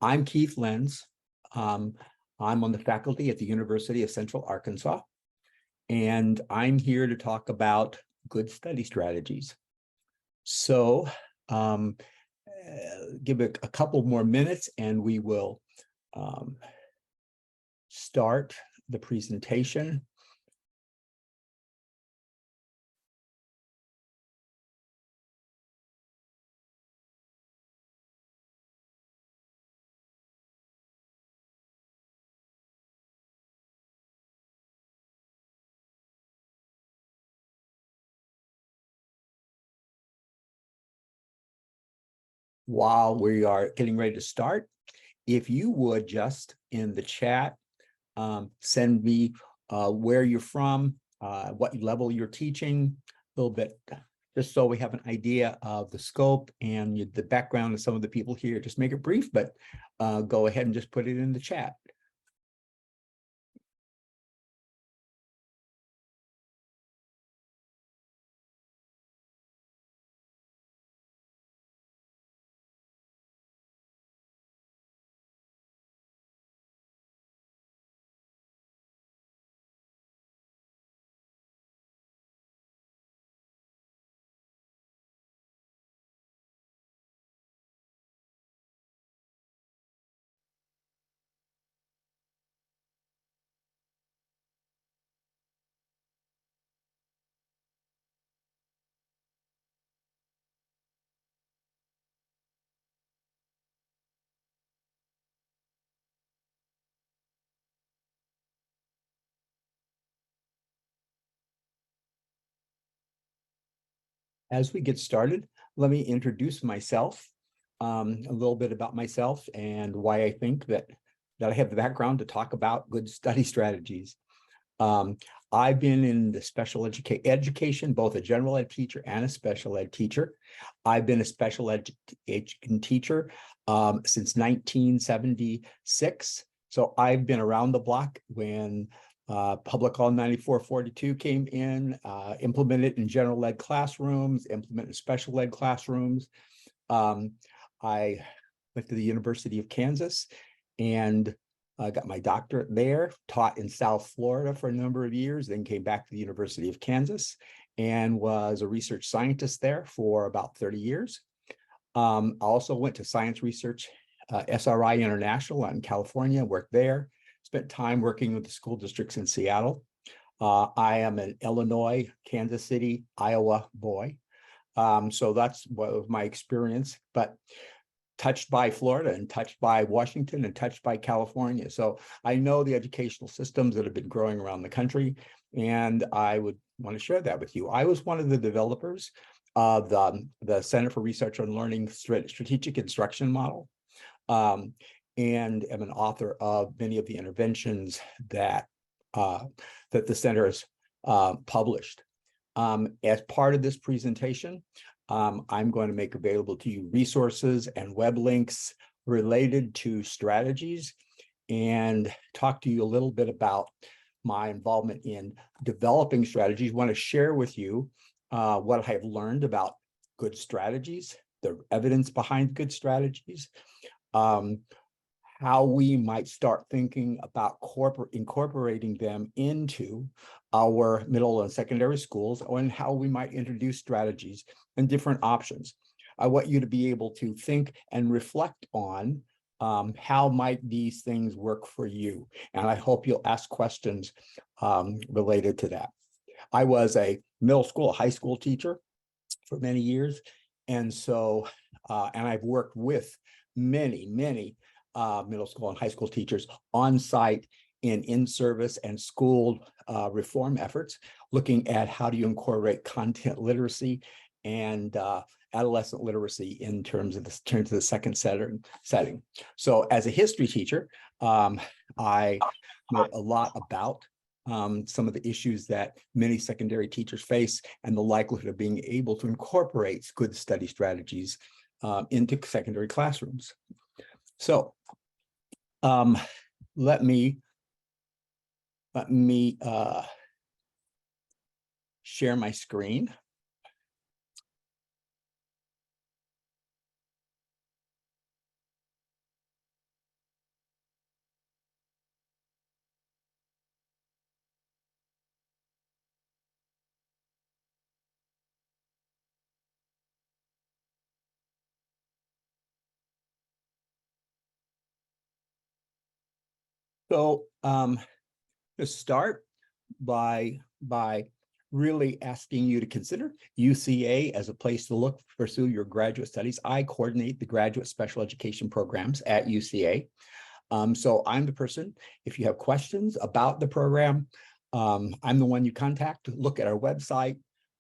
I'm Keith Lenz. I'm on the faculty at the University of Central Arkansas, and I'm here to talk about good study strategies. So give it a couple more minutes and we will start the presentation. While we are getting ready to start, if you would just in the chat, send me where you're from, what level you're teaching, a little bit, just so we have an idea of the scope and the background of some of the people here. Just make it brief, but go ahead and just put it in the chat. As we get started, let me introduce myself, a little bit about myself and why I think that I have the background to talk about good study strategies. I've been in the special education, both a general ed teacher and a special ed teacher. I've been a special ed teacher since 1976. So I've been around the block when Public Law 9442 came in, implemented in general ed classrooms, implemented in special ed classrooms. I went to the University of Kansas and I got my doctorate there, taught in South Florida for a number of years, then came back to the University of Kansas and was a research scientist there for about 30 years. I also went to science research, SRI International in California, worked there, spent time working with the school districts in Seattle. I am an Illinois, Kansas City, Iowa boy. So that's what was my experience, but touched by Florida and touched by Washington and touched by California. So I know the educational systems that have been growing around the country, and I would want to share that with you. I was one of the developers of the Center for Research on Learning Strategic Instruction Model, and am an author of many of the interventions that the center has published. As part of this presentation, I'm going to make available to you resources and web links related to strategies and talk to you a little bit about my involvement in developing strategies. I want to share with you what I have learned about good strategies, the evidence behind good strategies, how we might start thinking about incorporating them into our middle and secondary schools, and how we might introduce strategies and different options. I want you to be able to think and reflect on how might these things work for you. And I hope you'll ask questions related to that. I was a middle school, high school teacher for many years. And so, and I've worked with many middle school and high school teachers on site in service and school reform efforts, looking at how do you incorporate content literacy and adolescent literacy in terms of the second setting. So as a history teacher, I know a lot about some of the issues that many secondary teachers face and the likelihood of being able to incorporate good study strategies into secondary classrooms. So let me share my screen. So to start by really asking you to consider UCA as a place to look to pursue your graduate studies. I coordinate the graduate special education programs at UCA. So I'm the person, if you have questions about the program, I'm the one you contact. Look at our website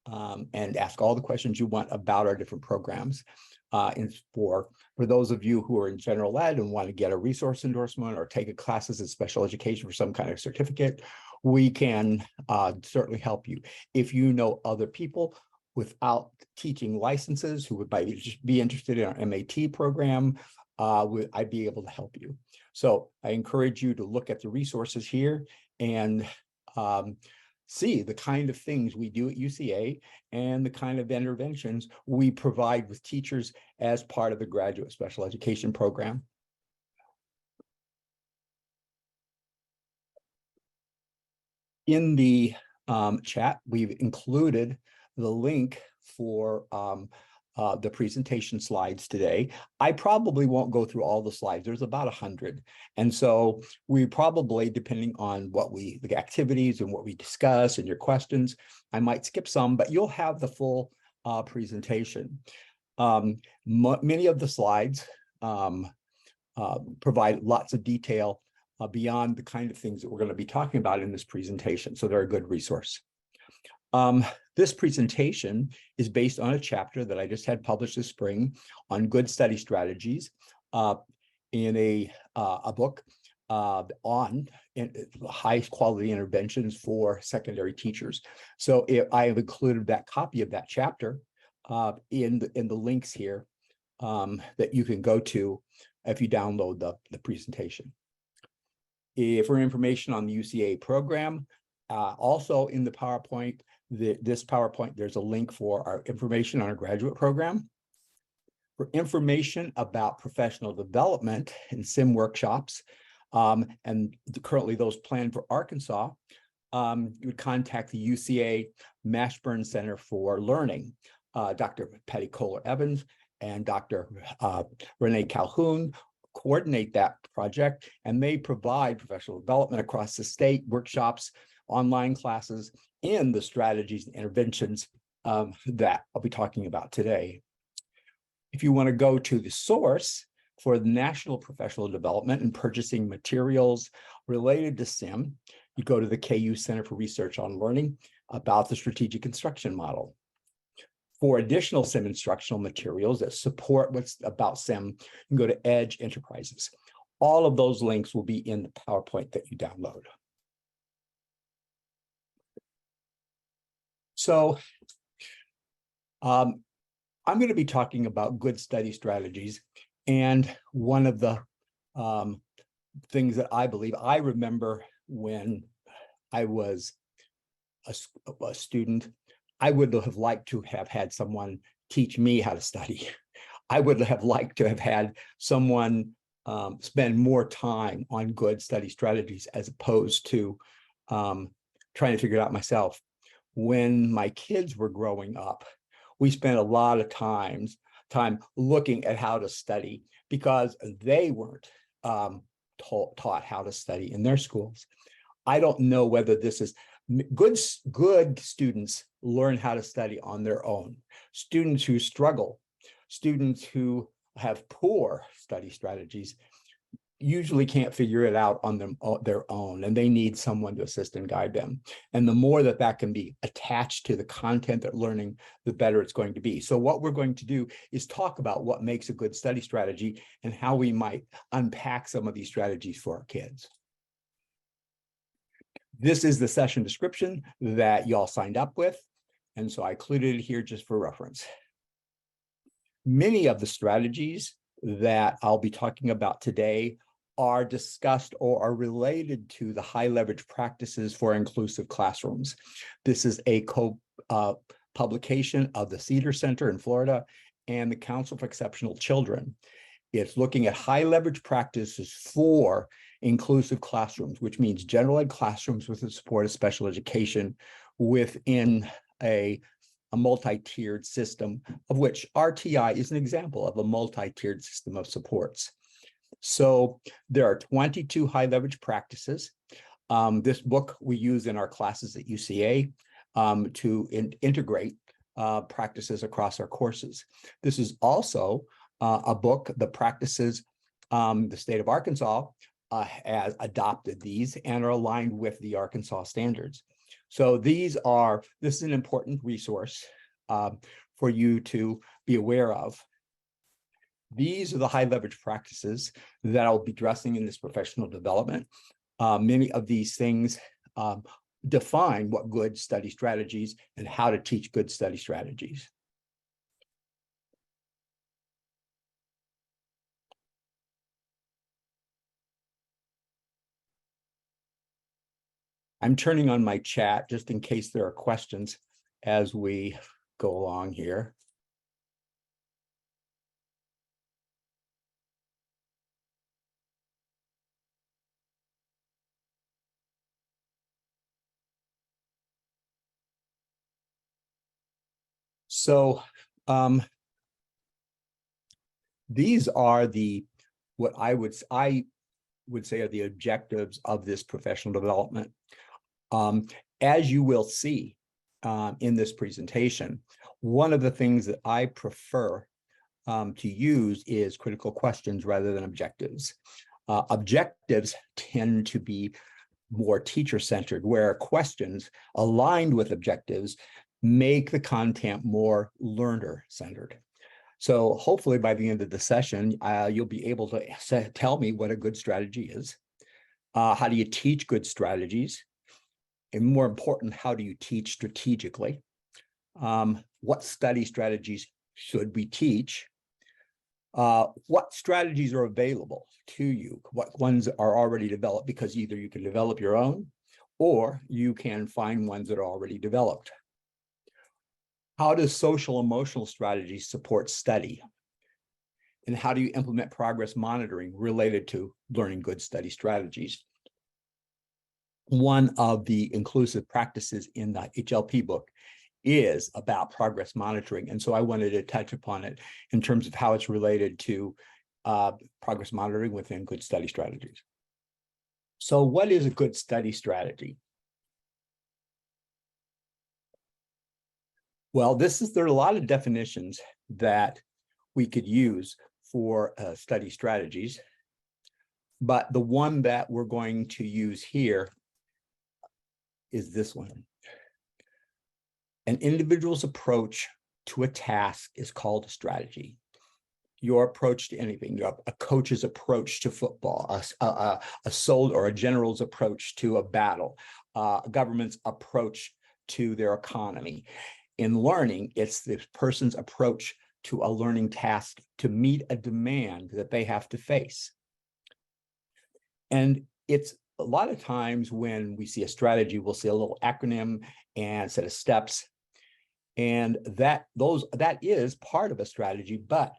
and ask all the questions you want about our different programs. And for those of you who are in general ed and want to get a resource endorsement or take classes in special education for some kind of certificate, we can certainly help you. If you know other people without teaching licenses who would be interested in our MAT program, I'd be able to help you. So I encourage you to look at the resources here and see the kind of things we do at UCA and the kind of interventions we provide with teachers as part of the graduate special education program. In the chat, we've included the link for the presentation slides today. I probably won't go through all the slides. There's about 100. And so we probably, depending on the activities and what we discuss and your questions, I might skip some, but you'll have the full presentation. Many of the slides provide lots of detail beyond the kind of things that we're going to be talking about in this presentation. So they're a good resource. This presentation is based on a chapter that I just had published this spring on good study strategies in a book on high quality interventions for secondary teachers. So I have included that copy of that chapter in the links here that you can go to if you download the presentation. For information on the UCA program, also in the PowerPoint, this PowerPoint, there's a link for our information on our graduate program. For information about professional development and SIM workshops, and currently those planned for Arkansas, you would contact the UCA Mashburn Center for Learning, Dr. Patty Kohler-Evans and Dr. Renee Calhoun coordinate that project, and they provide professional development across the state, workshops, online classes, and the strategies and interventions that I'll be talking about today. If you want to go to the source for the National Professional Development and Purchasing Materials related to SIM, you go to the KU Center for Research on Learning about the strategic instruction model. For additional SIM instructional materials that support what's about SIM, you can go to Edge Enterprises. All of those links will be in the PowerPoint that you download. So I'm going to be talking about good study strategies. And one of the things that I remember when I was a student, I would have liked to have had someone teach me how to study. I would have liked to have had someone spend more time on good study strategies as opposed to trying to figure it out myself. When my kids were growing up, we spent a lot of time looking at how to study because they weren't taught how to study in their schools. I don't know whether this is good students learn how to study on their own. Students who struggle, students who have poor study strategies usually can't figure it out on their own, and they need someone to assist and guide them. And the more that can be attached to the content they're learning, the better it's going to be. So what we're going to do is talk about what makes a good study strategy and how we might unpack some of these strategies for our kids. This is the session description that y'all signed up with, and so I included it here just for reference. Many of the strategies that I'll be talking about today are discussed or are related to the high leverage practices for inclusive classrooms. This is a publication of the Cedar Center in Florida and the Council for Exceptional Children. It's looking at high leverage practices for inclusive classrooms, which means general ed classrooms with the support of special education within a multi-tiered system, of which RTI is an example of a multi-tiered system of supports. So there are 22 high leverage practices. This book we use in our classes at UCA to integrate practices across our courses. This is also a book, the practices, the state of Arkansas has adopted these and are aligned with the Arkansas standards. So this is an important resource for you to be aware of. These are the high leverage practices that I'll be addressing in this professional development. Many of these things define what good study strategies and how to teach good study strategies. I'm turning on my chat just in case there are questions as we go along here. So these are what I would say are the objectives of this professional development. As you will see in this presentation, one of the things that I prefer to use is critical questions rather than objectives. Objectives tend to be more teacher-centered, where questions aligned with objectives make the content more learner-centered. So hopefully by the end of the session, you'll be able to tell me what a good strategy is. How do you teach good strategies? And more important, how do you teach strategically? What study strategies should we teach? What strategies are available to you? What ones are already developed? Because either you can develop your own or you can find ones that are already developed. How does social emotional strategies support study? And how do you implement progress monitoring related to learning good study strategies? One of the inclusive practices in the HLP book is about progress monitoring. And so I wanted to touch upon it in terms of how it's related to progress monitoring within good study strategies. So what is a good study strategy? Well, there are a lot of definitions that we could use for study strategies, but the one that we're going to use here is this one. An individual's approach to a task is called a strategy. Your approach to anything, a coach's approach to football, a soldier or a general's approach to a battle, a government's approach to their economy. In learning, it's the person's approach to a learning task to meet a demand that they have to face. And it's a lot of times when we see a strategy, we'll see a little acronym and a set of steps. And that is part of a strategy, but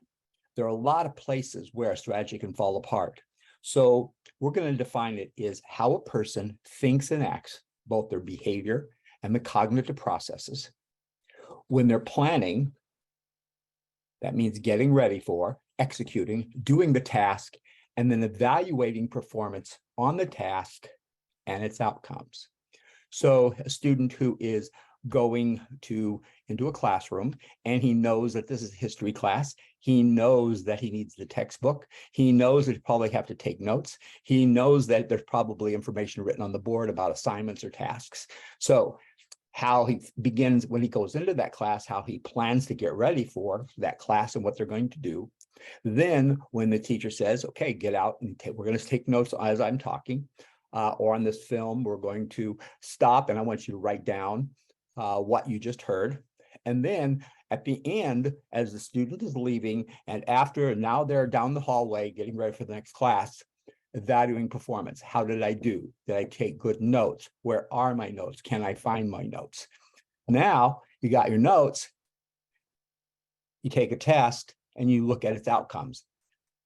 there are a lot of places where a strategy can fall apart. So we're going to define it as how a person thinks and acts, both their behavior and the cognitive processes. When they're planning, that means getting ready for, executing, doing the task, and then evaluating performance on the task and its outcomes. So a student who is going into a classroom and he knows that this is a history class, he knows that he needs the textbook, he knows that he probably have to take notes, he knows that there's probably information written on the board about assignments or tasks. So how he begins when he goes into that class, how he plans to get ready for that class and what they're going to do. Then when the teacher says, okay, get out and we're going to take notes as I'm talking, or on this film, we're going to stop and I want you to write down what you just heard. And then at the end, as the student is leaving and now they're down the hallway getting ready for the next class, evaluating performance. How did I do? Did I take good notes? Where are my notes? Can I find my notes? Now you got your notes, you take a test and you look at its outcomes.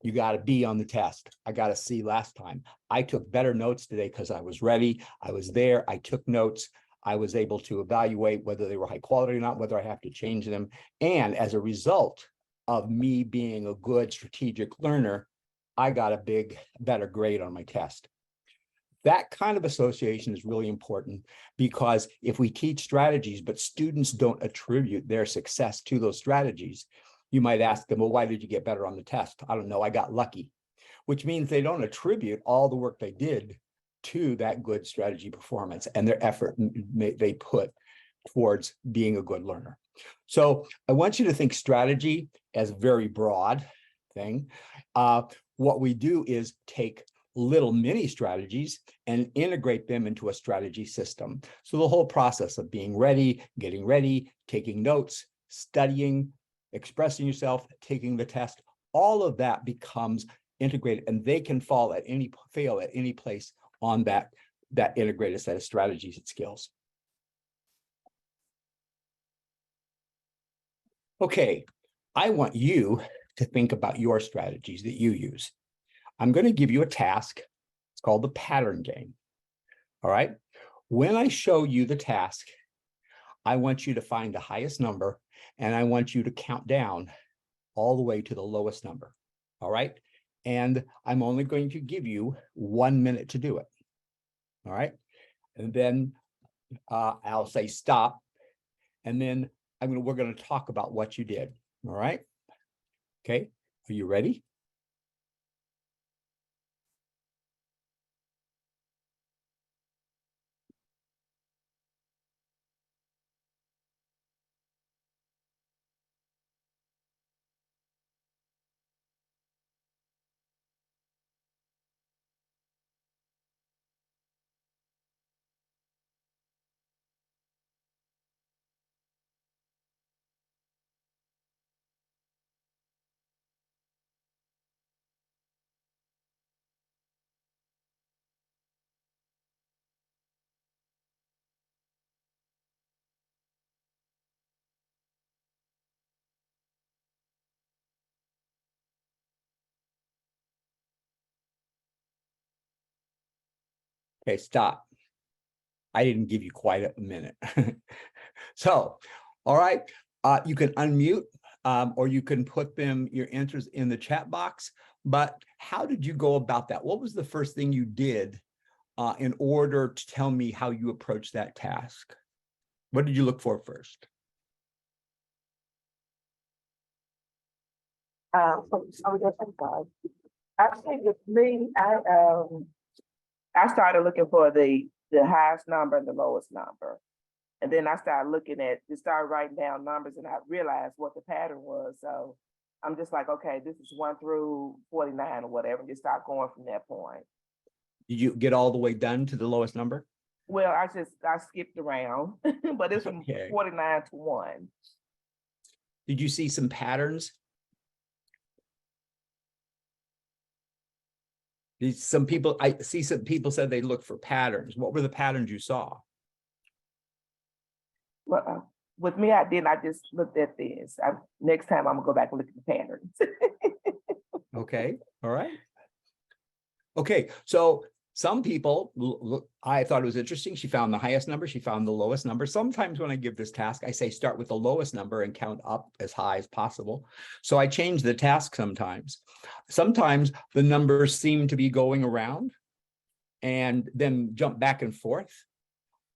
You got a B on the test. I got a C last time. I took better notes today because I was ready. I was there. I took notes. I was able to evaluate whether they were high quality or not, whether I have to change them. And as a result of me being a good strategic learner, I got a better grade on my test. That kind of association is really important, because if we teach strategies, but students don't attribute their success to those strategies, you might ask them, well, why did you get better on the test? I don't know, I got lucky, which means they don't attribute all the work they did to that good strategy performance and their effort they put towards being a good learner. So I want you to think strategy as a very broad thing. What we do is take little mini strategies and integrate them into a strategy system. So the whole process of being ready, getting ready, taking notes, studying, expressing yourself, taking the test, all of that becomes integrated, and they can fail at any place on that integrated set of strategies and skills. Okay, I want you to think about your strategies that you use. I'm going to give you a task. It's called the pattern game. All right. When I show you the task, I want you to find the highest number, and I want you to count down all the way to the lowest number. All right. And I'm only going to give you 1 minute to do it. All right. And then I'll say stop. And then we're going to talk about what you did. All right. Okay. Are you ready? Okay, stop. I didn't give you quite a minute. So, all right, you can unmute or you can put your answers in the chat box. But how did you go about that? What was the first thing you did in order to tell me how you approached that task? What did you look for first? Actually, with me, I started looking for the highest number and the lowest number. And then I started started writing down numbers, and I realized what the pattern was. So I'm just like, okay, this is 1 through 49 or whatever, and just start going from that point. Did you get all the way done to the lowest number? Well, I skipped around, but it's from 49 to 1. Did you see some patterns? I see some people said they look for patterns. What were the patterns you saw? Well, with me, I didn't. I just looked at this. Next time, I'm gonna go back and look at the patterns. Okay. All right. Okay. So some people, I thought it was interesting. She found the highest number. She found the lowest number. Sometimes when I give this task, I say start with the lowest number and count up as high as possible. So I change the task sometimes. Sometimes the numbers seem to be going around and then jump back and forth.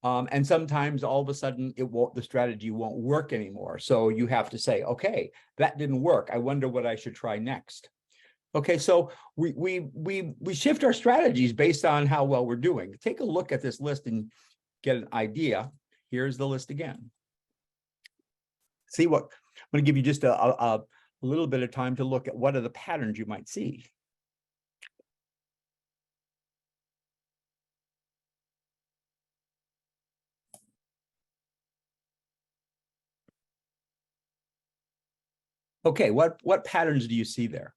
And sometimes all of a sudden the strategy won't work anymore. So you have to say, okay, that didn't work. I wonder what I should try next. Okay, so we shift our strategies based on how well we're doing. Take a look at this list and get an idea. Here's the list again. See what, I'm going to give you just a little bit of time to look at what are the patterns you might see. Okay, what patterns do you see there?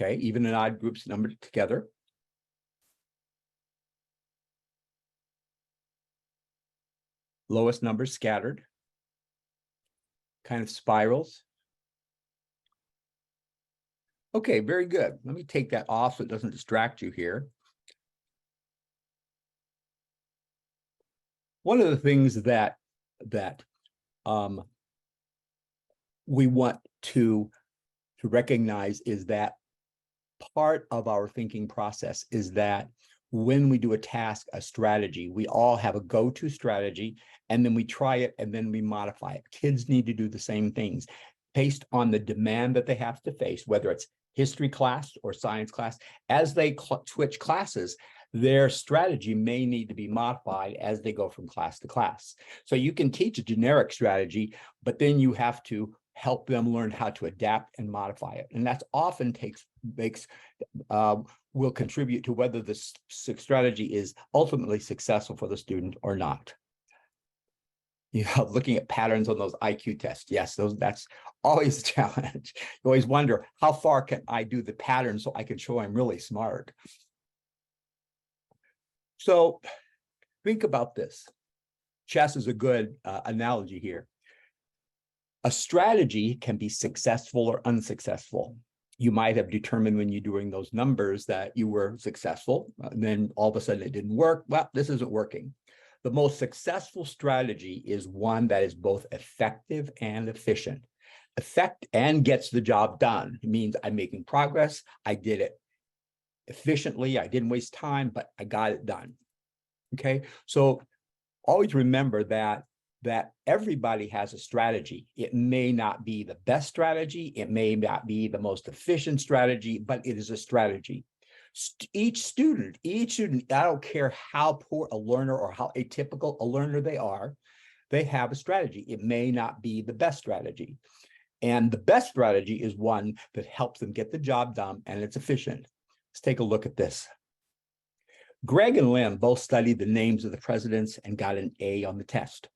Okay, even and odd groups numbered together. Lowest numbers scattered. Kind of spirals. Okay, very good. Let me take that off so it doesn't distract you here. One of the things that we want to to recognize is that part of our thinking process is that when we do a task, a strategy, we all have a go-to strategy, and then we try it and then we modify it. Kids need to do the same things based on the demand that they have to face, whether it's history class or science class. As they switch classes, their strategy may need to be modified as they go from class to class. So you can teach a generic strategy, but then you have to help them learn how to adapt and modify it. And that's often will contribute to whether the strategy is ultimately successful for the student or not. You know, looking at patterns on those IQ tests. Yes, that's always a challenge. You always wonder, how far can I do the pattern so I can show I'm really smart? So think about this. Chess is a good analogy here. A strategy can be successful or unsuccessful. You might have determined when you're doing those numbers that you were successful, and then all of a sudden it didn't work. Well, this isn't working. The most successful strategy is one that is both effective and efficient. Effect and gets the job done. It means I'm making progress. I did it efficiently. I didn't waste time, but I got it done. Okay, so always remember that everybody has a strategy. It may not be the best strategy. It may not be the most efficient strategy, but it is a strategy. Each student, I don't care how poor a learner or how atypical a learner they have a strategy. It may not be the best strategy. And the best strategy is one that helps them get the job done and it's efficient. Let's take a look at this. Greg and Lynn both studied the names of the presidents and got an A on the test.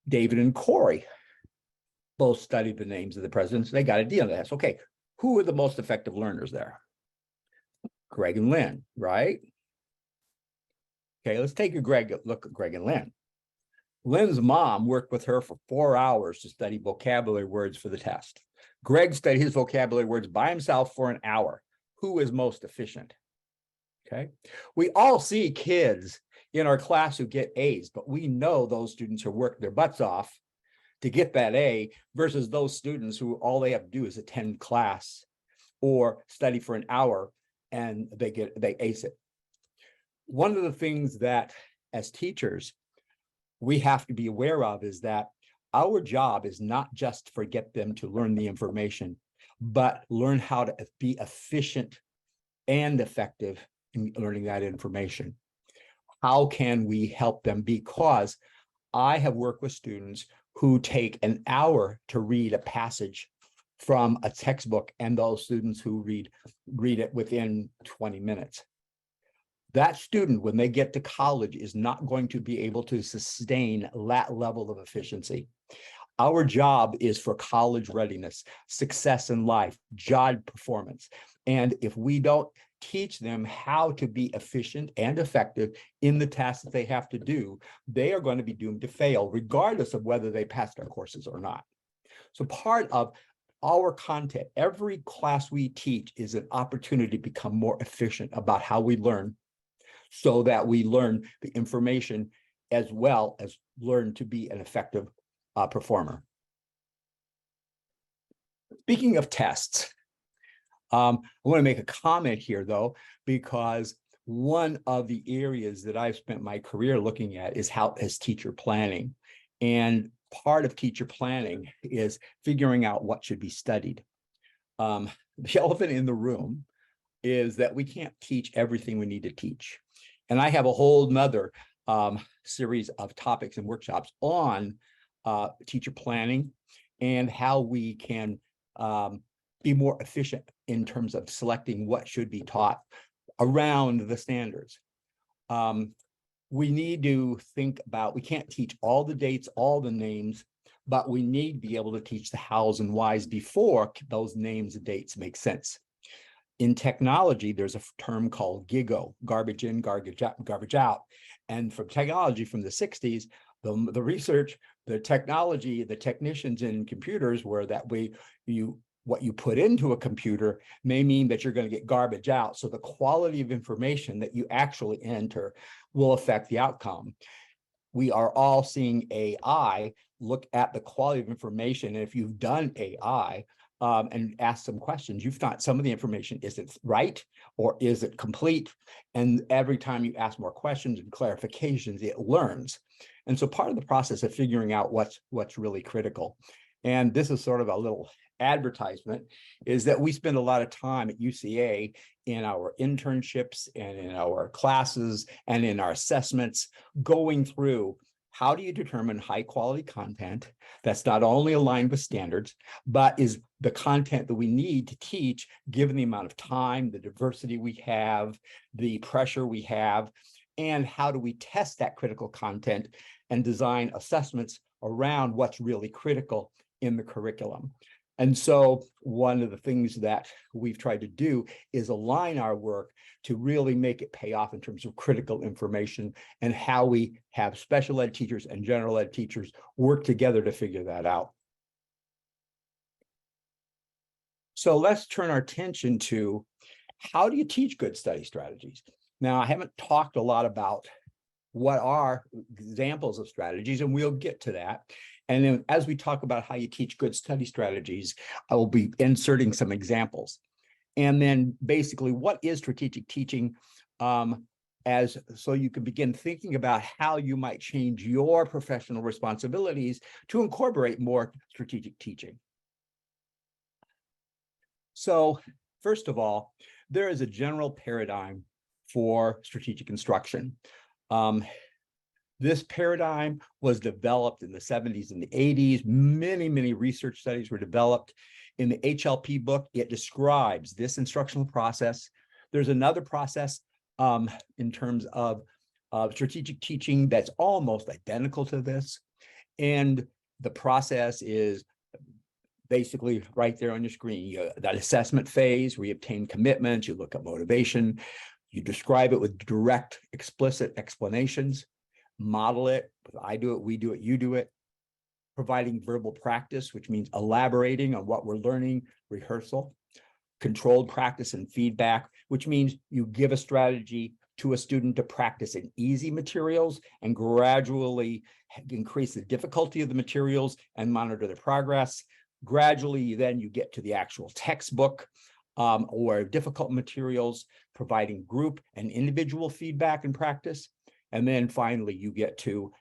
David and Corey both studied the names of the presidents. They got a D on the test. Okay, who are the most effective learners there? Greg and Lynn, right? Okay, let's take a look at Greg and Lynn. Lynn's mom worked with her for 4 hours to study vocabulary words for the test. Greg studied his vocabulary words by himself for an hour. Who is most efficient? Okay, we all see kids in our class who get A's, but we know those students who work their butts off to get that A versus those students who all they have to do is attend class or study for an hour and they ace it. One of the things that as teachers we have to be aware of is that our job is not just to get them to learn the information, but learn how to be efficient and effective in learning that information. How can we help them? Because I have worked with students who take an hour to read a passage from a textbook and those students who read it within 20 minutes. That student, when they get to college, is not going to be able to sustain that level of efficiency. Our job is for college readiness, success in life, job performance. And if we don't teach them how to be efficient and effective in the tasks that they have to do, they are going to be doomed to fail, regardless of whether they passed our courses or not. So part of our content, every class we teach is an opportunity to become more efficient about how we learn, so that we learn the information as well as learn to be an effective performer. Speaking of tests, I want to make a comment here, though, because one of the areas that I've spent my career looking at is teacher planning. And part of teacher planning is figuring out what should be studied. The elephant in the room is that we can't teach everything we need to teach. And I have a whole nother series of topics and workshops on teacher planning and how we can be more efficient in terms of selecting what should be taught around the standards. We need to think about, we can't teach all the dates, all the names, but we need to be able to teach the hows and whys before those names and dates make sense. In technology, there's a term called GIGO, garbage in, garbage out. And from technology from the 60s, the research, the technology, the technicians in computers were that what you put into a computer may mean that you're going to get garbage out. So the quality of information that you actually enter will affect the outcome. We are all seeing AI look at the quality of information. And if you've done AI, and ask some questions. You've thought some of the information isn't right or is it complete? And every time you ask more questions and clarifications, it learns. And so part of the process of figuring out what's really critical. And this is sort of a little advertisement, is that we spend a lot of time at UCA in our internships and in our classes and in our assessments going through how do you determine high quality content that's not only aligned with standards, but is the content that we need to teach given the amount of time, the diversity we have, the pressure we have, and how do we test that critical content and design assessments around what's really critical in the curriculum. And so one of the things that we've tried to do is align our work to really make it pay off in terms of critical information and how we have special ed teachers and general ed teachers work together to figure that out. So let's turn our attention to how do you teach good study strategies? Now, I haven't talked a lot about what are examples of strategies, and we'll get to that. And then as we talk about how you teach good study strategies, I will be inserting some examples. And then basically, what is strategic teaching? So you can begin thinking about how you might change your professional responsibilities to incorporate more strategic teaching. So first of all, there is a general paradigm for strategic instruction. This paradigm was developed in the 70s and the 80s. Many research studies were developed. In the HLP book, it describes this instructional process. There's another process in terms of strategic teaching that's almost identical to this. And the process is basically right there on your screen. That assessment phase where you obtain commitments, you look at motivation, you describe it with direct, explicit explanations. Model it, I do it, we do it, you do it. Providing verbal practice, which means elaborating on what we're learning, rehearsal. Controlled practice and feedback, which means you give a strategy to a student to practice in easy materials and gradually increase the difficulty of the materials and monitor their progress. Gradually, then you get to the actual textbook or difficult materials, providing group and individual feedback and practice. And then finally, you get to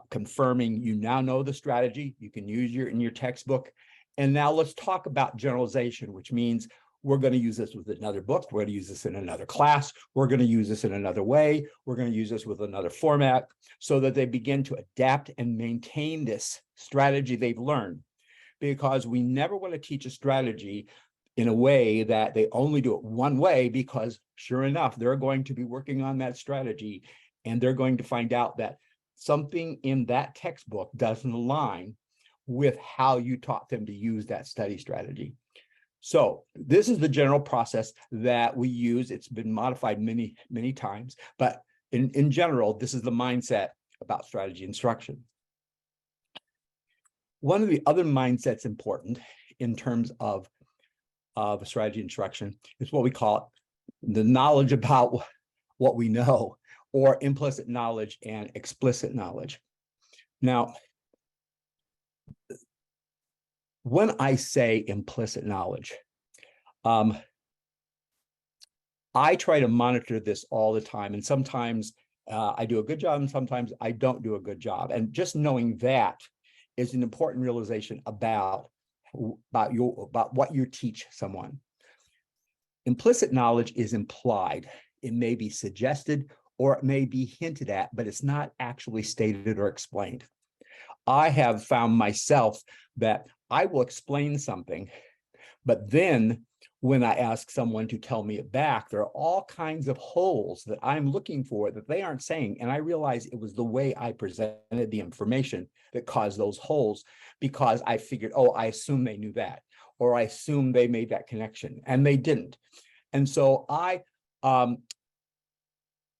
confirming you now know the strategy. You can use in your textbook. And now let's talk about generalization, which means we're going to use this with another book. We're going to use this in another class. We're going to use this in another way. We're going to use this with another format so that they begin to adapt and maintain this strategy they've learned. Because we never want to teach a strategy in a way that they only do it one way, because sure enough, they're going to be working on that strategy and they're going to find out that something in that textbook doesn't align with how you taught them to use that study strategy. So this is the general process that we use. It's been modified many times, but in general, this is the mindset about strategy instruction. One of the other mindsets important in terms of strategy instruction is what we call the knowledge about what we know, or implicit knowledge and explicit knowledge. Now, when I say implicit knowledge, I try to monitor this all the time, and sometimes I do a good job and sometimes I don't do a good job. And just knowing that is an important realization about what you teach someone. Implicit knowledge is implied. It may be suggested or it may be hinted at, but it's not actually stated or explained. I have found myself that I will explain something, but then when I ask someone to tell me it back, there are all kinds of holes that I'm looking for that they aren't saying. And I realize it was the way I presented the information that caused those holes, because I figured, oh, I assume they knew that, or I assume they made that connection, and they didn't. And so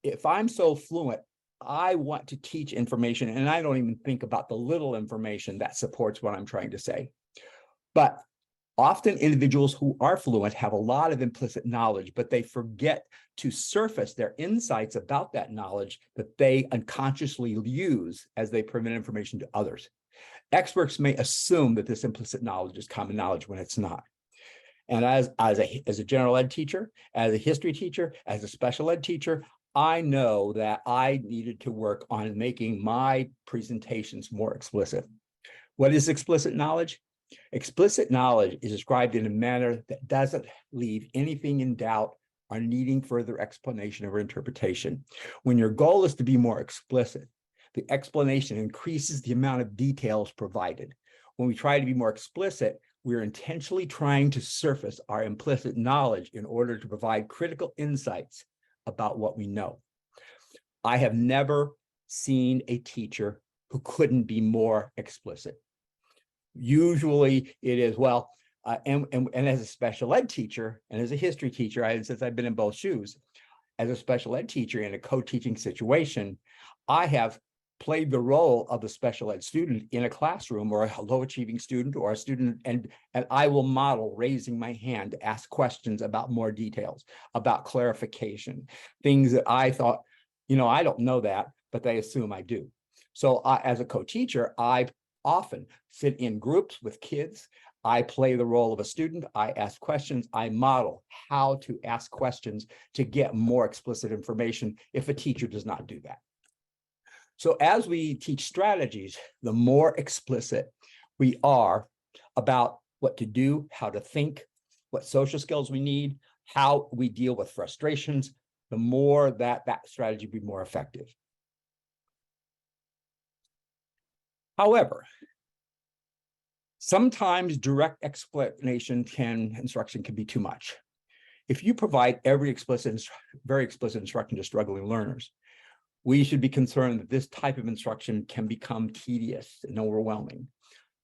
if I'm so fluent, I want to teach information and I don't even think about the little information that supports what I'm trying to say. But often individuals who are fluent have a lot of implicit knowledge, but they forget to surface their insights about that knowledge that they unconsciously use as they present information to others. Experts may assume that this implicit knowledge is common knowledge when it's not. And as a general ed teacher, as a history teacher, as a special ed teacher, I know that I needed to work on making my presentations more explicit. What is explicit knowledge? Explicit knowledge is described in a manner that doesn't leave anything in doubt or needing further explanation or interpretation. When your goal is to be more explicit, the explanation increases the amount of details provided. When we try to be more explicit, we're intentionally trying to surface our implicit knowledge in order to provide critical insights about what we know. I have never seen a teacher who couldn't be more explicit. Usually it is, well, and as a special ed teacher and as a history teacher, since I've been in both shoes, as a special ed teacher in a co-teaching situation, I have played the role of a special ed student in a classroom or a low achieving student or a student, and I will model raising my hand to ask questions about more details, about clarification, things that I thought, I don't know that, but they assume I do. So as a co-teacher, I often sit in groups with kids. I play the role of a student. I ask questions. I model how to ask questions to get more explicit information if a teacher does not do that. So as we teach strategies, the more explicit we are about what to do, how to think, what social skills we need, how we deal with frustrations, the more that strategy will be more effective. However, sometimes direct instruction can be too much. If you provide very explicit instruction to struggling learners, we should be concerned that this type of instruction can become tedious and overwhelming.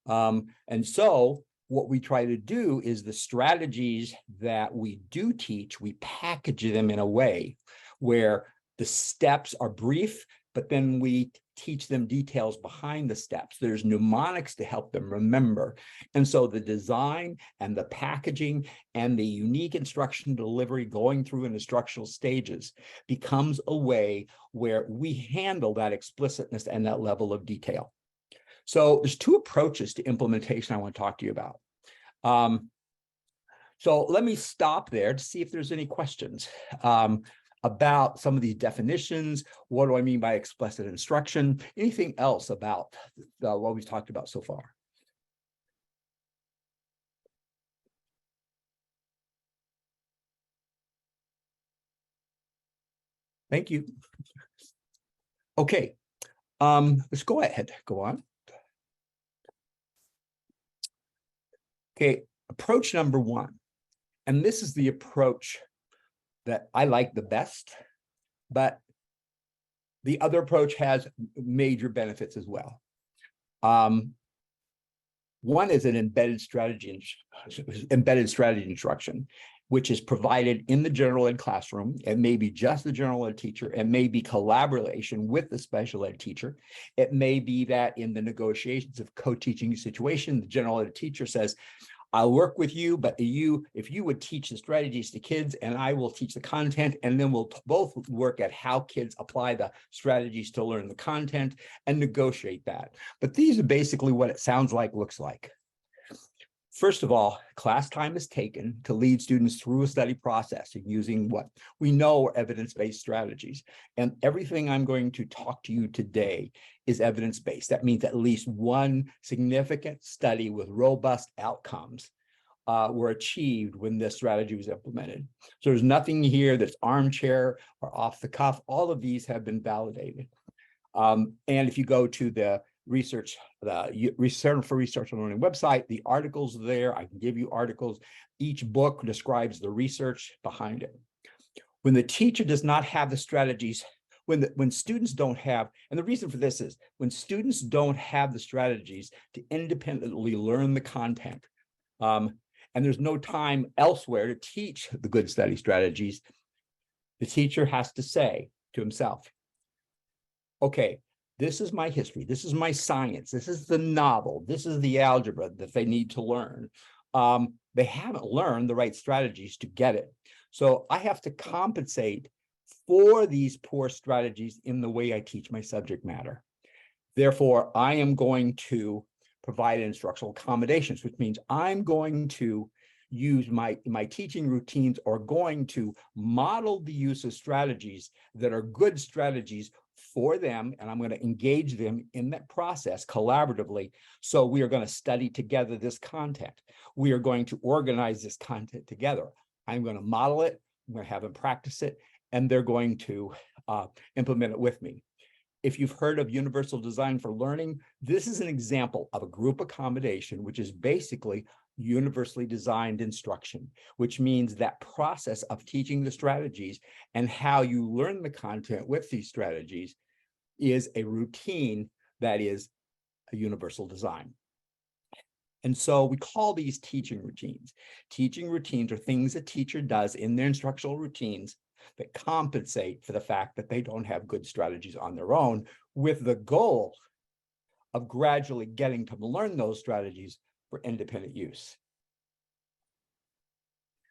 And so what we try to do is the strategies that we do teach, we package them in a way where the steps are brief, but then we teach them details behind the steps. There's mnemonics to help them remember. And so the design and the packaging and the unique instruction delivery going through in instructional stages becomes a way where we handle that explicitness and that level of detail. So there's two approaches to implementation I want to talk to you about. So let me stop there to see if there's any questions about some of these definitions. What do I mean by explicit instruction? Anything else about what we've talked about so far? Thank you. Okay, let's go ahead, go on. Okay, approach number one. And this is the approach that I like the best, but the other approach has major benefits as well. One is an embedded strategy instruction, which is provided in the general ed classroom. It may be just the general ed teacher. It may be collaboration with the special ed teacher. It may be that in the negotiations of co-teaching situation, the general ed teacher says, I'll work with you, but if you would teach the strategies to kids and I will teach the content, and then we'll both work at how kids apply the strategies to learn the content and negotiate that. But these are basically what it sounds like, looks like. First of all, class time is taken to lead students through a study process using what we know are evidence-based strategies. And everything I'm going to talk to you today is evidence-based. That means at least one significant study with robust outcomes were achieved when this strategy was implemented. So there's nothing here that's armchair or off the cuff. All of these have been validated. And if you go to the Center for Research and Learning website, the articles there, I can give you articles. Each book describes the research behind it. When the teacher does not have the strategies, when students don't have, and the reason for this is when students don't have the strategies to independently learn the content, and there's no time elsewhere to teach the good study strategies, the teacher has to say to himself, okay, this is my history. This is my science. This is the novel. This is the algebra that they need to learn. They haven't learned the right strategies to get it. So I have to compensate for these poor strategies in the way I teach my subject matter. Therefore, I am going to provide instructional accommodations, which means I'm going to use my teaching routines are going to model the use of strategies that are good strategies for them, and I'm going to engage them in that process collaboratively. So we are going to study together this content. We are going to organize this content together. I'm going to model it. I'm going to have them practice it, and they're going to implement it with me. If you've heard of universal design for learning, this is an example of a group accommodation, which is basically universally designed instruction, which means that process of teaching the strategies and how you learn the content with these strategies is a routine that is a universal design. And so we call these teaching routines. Teaching routines are things a teacher does in their instructional routines that compensate for the fact that they don't have good strategies on their own, with the goal of gradually getting to learn those strategies for independent use.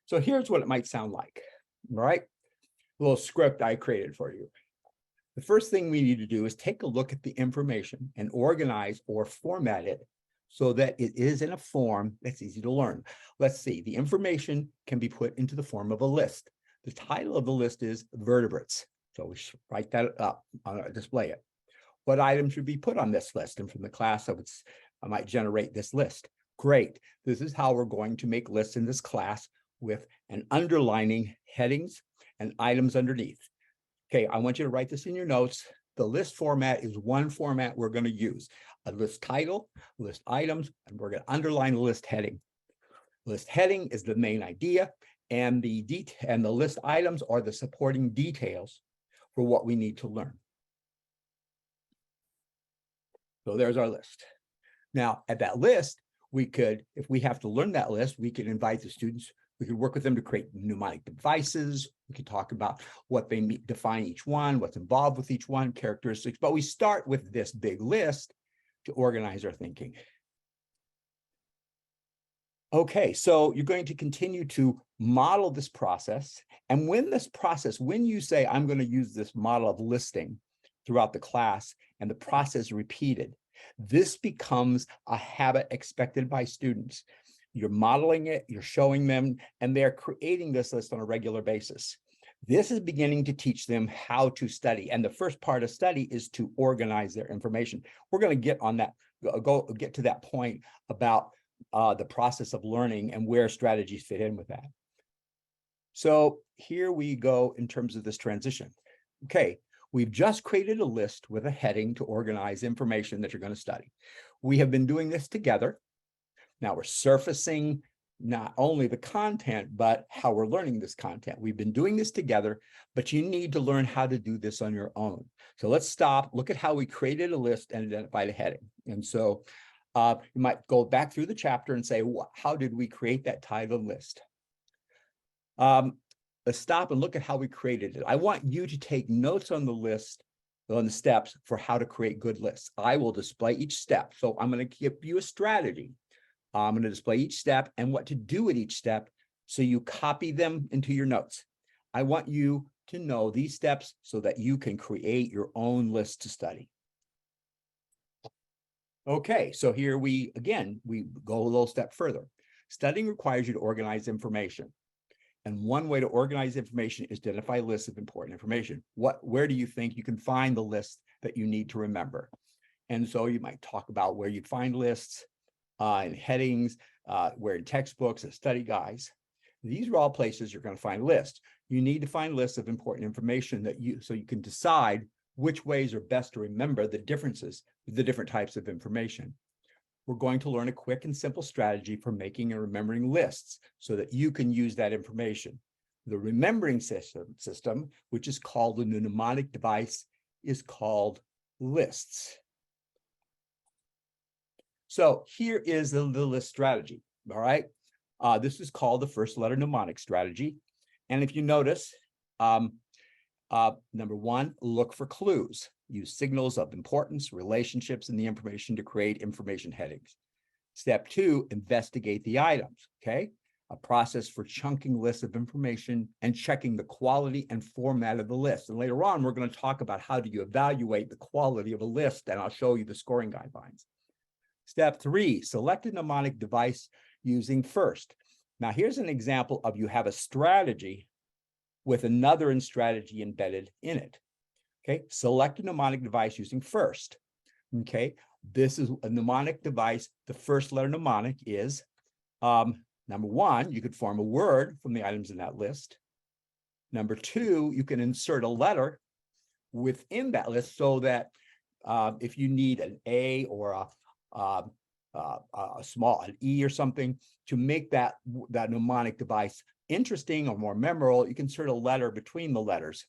So here's what it might sound like, all right? A little script I created for you. The first thing we need to do is take a look at the information and organize or format it so that it is in a form that's easy to learn. Let's see, the information can be put into the form of a list. The title of the list is vertebrates. So we should write that up, display it. What items should be put on this list? And from the class, I might generate this list. Great. This is how we're going to make lists in this class with an underlining headings and items underneath. Okay, I want you to write this in your notes. The list format is one format we're going to use. A list title, list items, and we're going to underline the list heading. List heading is the main idea, and the list items are the supporting details for what we need to learn. So there's our list. Now, at that list, we could, if we have to learn that list, we could invite the students. We could work with them to create mnemonic devices. We could talk about what they define each one, what's involved with each one, characteristics. But we start with this big list to organize our thinking. Okay, so you're going to continue to model this process. And when you say, I'm going to use this model of listing throughout the class and the process is repeated, this becomes a habit expected by students. You're modeling it, you're showing them, and they're creating this list on a regular basis. This is beginning to teach them how to study. And the first part of study is to organize their information. We're going to get on that, get to that point about the process of learning and where strategies fit in with that. So here we go in terms of this transition. Okay, we've just created a list with a heading to organize information that you're going to study. We have been doing this together. Now we're surfacing not only the content, but how we're learning this content. We've been doing this together, but you need to learn how to do this on your own. So let's stop, look at how we created a list and identified a heading. And so you might go back through the chapter and say, how did we create that title list? Let's stop and look at how we created it. I want you to take notes on the list, on the steps for how to create good lists. I will display each step. So I'm going to give you a strategy. I'm going to display each step and what to do at each step so you copy them into your notes. I want you to know these steps so that you can create your own list to study. Okay, so here we go a little step further. Studying requires you to organize information. And one way to organize information is to identify lists of important information. Where do you think you can find the list that you need to remember? And so you might talk about where you'd find lists, in headings, where in textbooks and study guides. These are all places you're going to find lists. You need to find lists of important information so you can decide which ways are best to remember the differences, the different types of information. We're going to learn a quick and simple strategy for making and remembering lists so that you can use that information. The remembering system, which is called the mnemonic device, is called lists. So here is the list strategy, all right? This is called the first letter mnemonic strategy. And if you notice, number one, look for clues. Use signals of importance, relationships, and the information to create information headings. Step two, investigate the items, okay? A process for chunking lists of information and checking the quality and format of the list. And later on, we're going to talk about how do you evaluate the quality of a list, and I'll show you the scoring guidelines. Step 3, select a mnemonic device using first. Now, here's an example of you have a strategy with another strategy embedded in it. Okay, select a mnemonic device using first. Okay, this is a mnemonic device. The first letter mnemonic is number 1, you could form a word from the items in that list. Number 2, you can insert a letter within that list so that if you need an A or a small, an E or something, to make that mnemonic device interesting or more memorable, you can insert a letter between the letters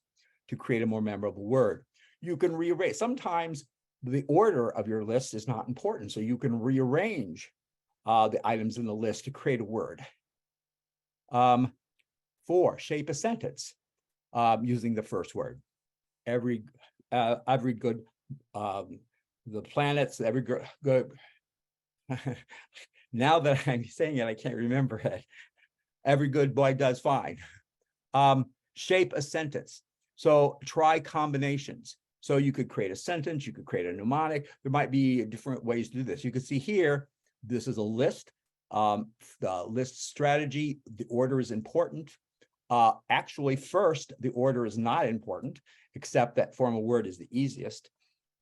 to create a more memorable word. You can rearrange. Sometimes the order of your list is not important, so you can rearrange the items in the list to create a word. 4, shape a sentence using the first word. Every good, the planets, every good. Now that I'm saying it, I can't remember it. Every good boy does fine. Shape a sentence. So try combinations. So you could create a sentence, you could create a mnemonic. There might be different ways to do this. You can see here, this is a list. The list strategy, the order is important. Actually, first, the order is not important, except that form a word is the easiest.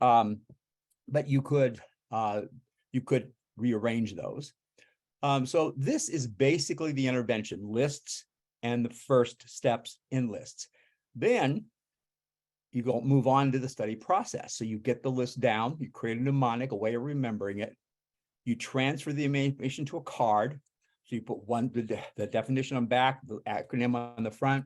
But you could rearrange those. So this is basically the intervention, lists and the first steps in lists. Then you go move on to the study process. So you get the list down, you create a mnemonic, a way of remembering it. You transfer the information to a card. So you put the definition on back, the acronym on the front,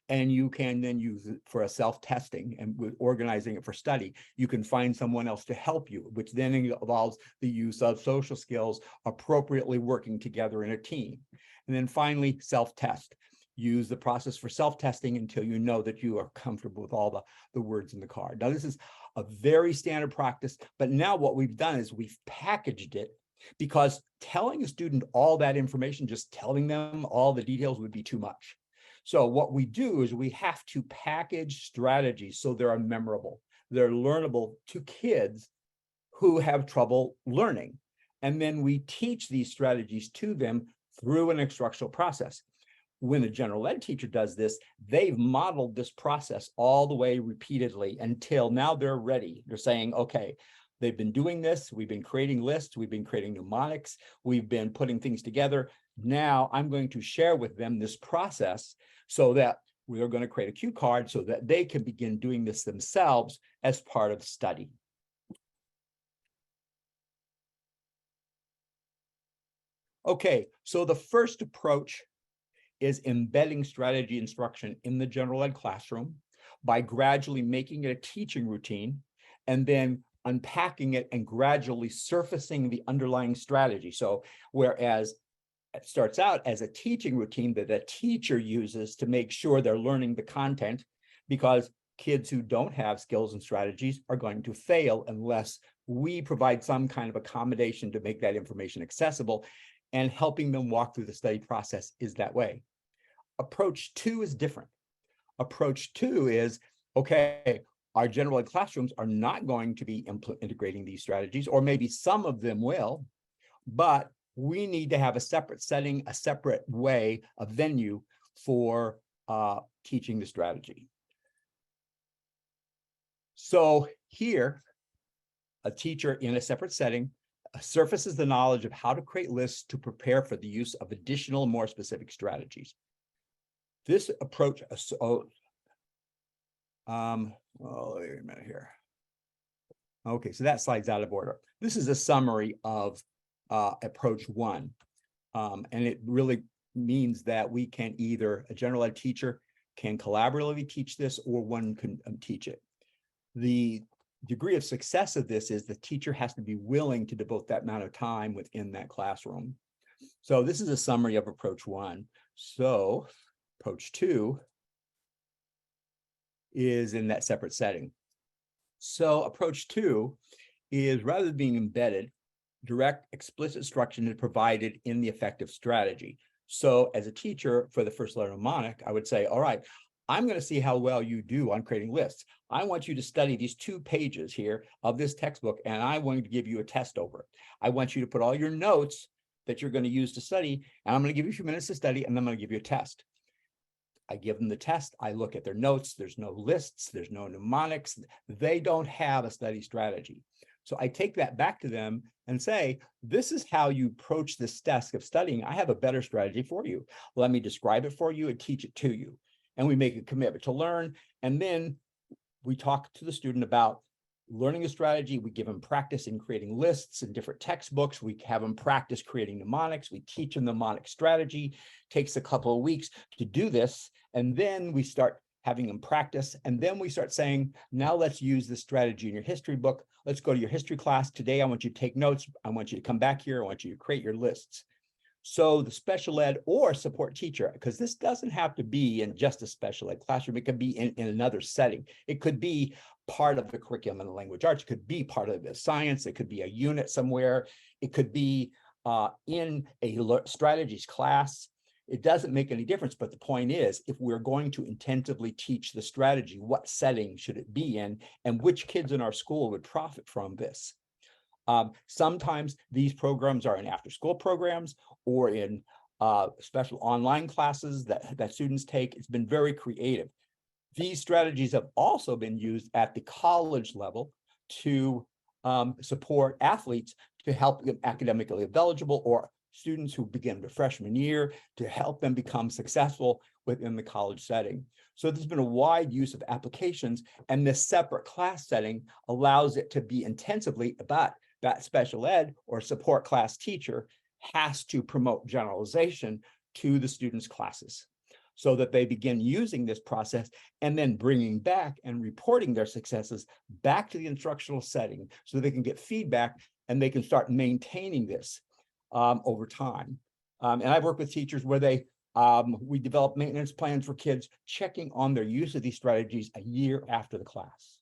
and you can then use it for a self-testing, and with organizing it for study. You can find someone else to help you, which then involves the use of social skills, appropriately working together in a team. And then finally, self-test. Use the process for self-testing until you know that you are comfortable with all the words in the card. Now, this is a very standard practice, but now what we've done is we've packaged it, because telling a student all that information, just telling them all the details, would be too much. So what we do is we have to package strategies so they're memorable, they're learnable to kids who have trouble learning. And then we teach these strategies to them through an instructional process. When a general ed teacher does this, they've modeled this process all the way repeatedly until now they're ready. They're saying, okay, they've been doing this. We've been creating lists. We've been creating mnemonics. We've been putting things together. Now I'm going to share with them this process so that we're going to create a cue card so that they can begin doing this themselves as part of the study. Okay, so the first approach is embedding strategy instruction in the general ed classroom by gradually making it a teaching routine and then unpacking it and gradually surfacing the underlying strategy. So whereas it starts out as a teaching routine that a teacher uses to make sure they're learning the content, because kids who don't have skills and strategies are going to fail unless we provide some kind of accommodation to make that information accessible, and helping them walk through the study process is that way. Approach 2 is different. Approach 2 is, okay, our general ed classrooms are not going to be integrating these strategies, or maybe some of them will, but we need to have a separate setting, a separate way, a venue for teaching the strategy. So here, a teacher in a separate setting surfaces the knowledge of how to create lists to prepare for the use of additional, more specific strategies. This approach, wait a minute here. Okay, so that slide's out of order. This is a summary of approach 1. And it really means that we can either, a general ed teacher can collaboratively teach this, or one can teach it. The degree of success of this is the teacher has to be willing to devote that amount of time within that classroom. So this is a summary of approach 1. So approach 2 is in that separate setting. So approach 2 is, rather than being embedded, direct explicit instruction is provided in the effective strategy. So as a teacher for the first letter mnemonic, I would say, all right, I'm going to see how well you do on creating lists. I want you to study these 2 pages here of this textbook, and I want to give you a test over it. I want you to put all your notes that you're going to use to study, and I'm going to give you a few minutes to study, and then I'm going to give you a test. I give them the test. I look at their notes. There's no lists. There's no mnemonics. They don't have a study strategy. So I take that back to them and say, this is how you approach this task of studying. I have a better strategy for you. Let me describe it for you and teach it to you. And we make a commitment to learn. And then we talk to the student about learning a strategy. We give them practice in creating lists and different textbooks. We have them practice creating mnemonics. We teach them the mnemonic strategy. Takes a couple of weeks to do this. And then we start having them practice. And then we start saying, now let's use this strategy in your history book. Let's go to your history class. Today, I want you to take notes. I want you to come back here. I want you to create your lists. So the special ed or support teacher, because this doesn't have to be in just a special ed classroom. It could be in another setting. It could be part of the curriculum in the language arts. It could be part of the science. It could be a unit somewhere. It could be in a strategies class. It doesn't make any difference. But the point is, if we're going to intensively teach the strategy, what setting should it be in, and which kids in our school would profit from this? Sometimes these programs are in after-school programs or in special online classes that students take. It's been very creative. These strategies have also been used at the college level to support athletes to help them academically eligible, or students who begin their freshman year to help them become successful within the college setting. So there's been a wide use of applications, and this separate class setting allows it to be intensively about that special ed or support class teacher has to promote generalization to the students' classes so that they begin using this process and then bringing back and reporting their successes back to the instructional setting so they can get feedback and they can start maintaining this over time. And I've worked with teachers where we develop maintenance plans for kids, checking on their use of these strategies a year after the class.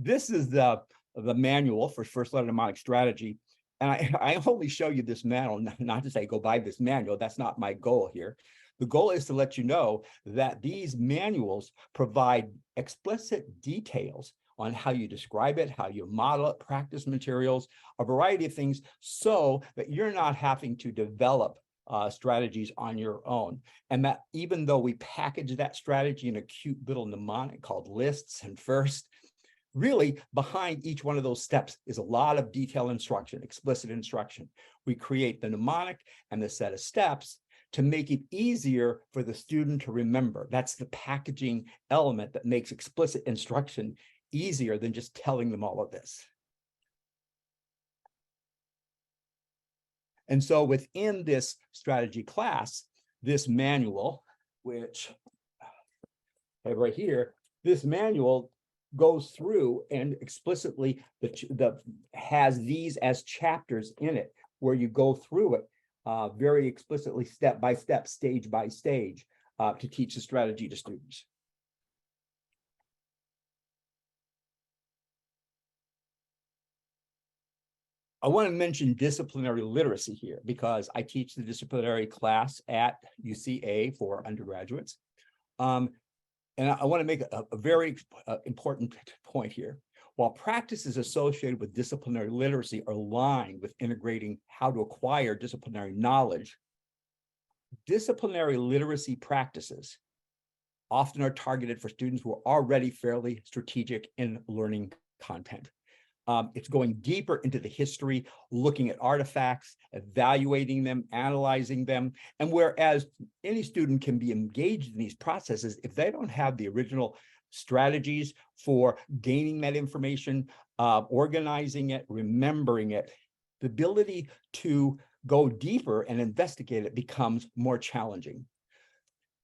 This is the manual for first letter mnemonic strategy. And I only show you this manual, not to say go buy this manual. That's not my goal here. The goal is to let you know that these manuals provide explicit details on how you describe it, how you model it, practice materials, a variety of things, so that you're not having to develop strategies on your own. And that even though we package that strategy in a cute little mnemonic called lists and first, really behind each one of those steps is a lot of detailed instruction, explicit instruction. We create the mnemonic and the set of steps to make it easier for the student to remember. That's the packaging element that makes explicit instruction easier than just telling them all of this. And so within this strategy class, this manual, which I have right here, this manual goes through and explicitly has these as chapters in it, where you go through it very explicitly, step by step, stage by stage, to teach the strategy to students. I want to mention disciplinary literacy here because I teach the disciplinary class at UCA for undergraduates. And I want to make a very important point here. While practices associated with disciplinary literacy are aligned with integrating how to acquire disciplinary knowledge, disciplinary literacy practices often are targeted for students who are already fairly strategic in learning content. It's going deeper into the history, looking at artifacts, evaluating them, analyzing them. And whereas any student can be engaged in these processes, if they don't have the original strategies for gaining that information, organizing it, remembering it, the ability to go deeper and investigate it becomes more challenging.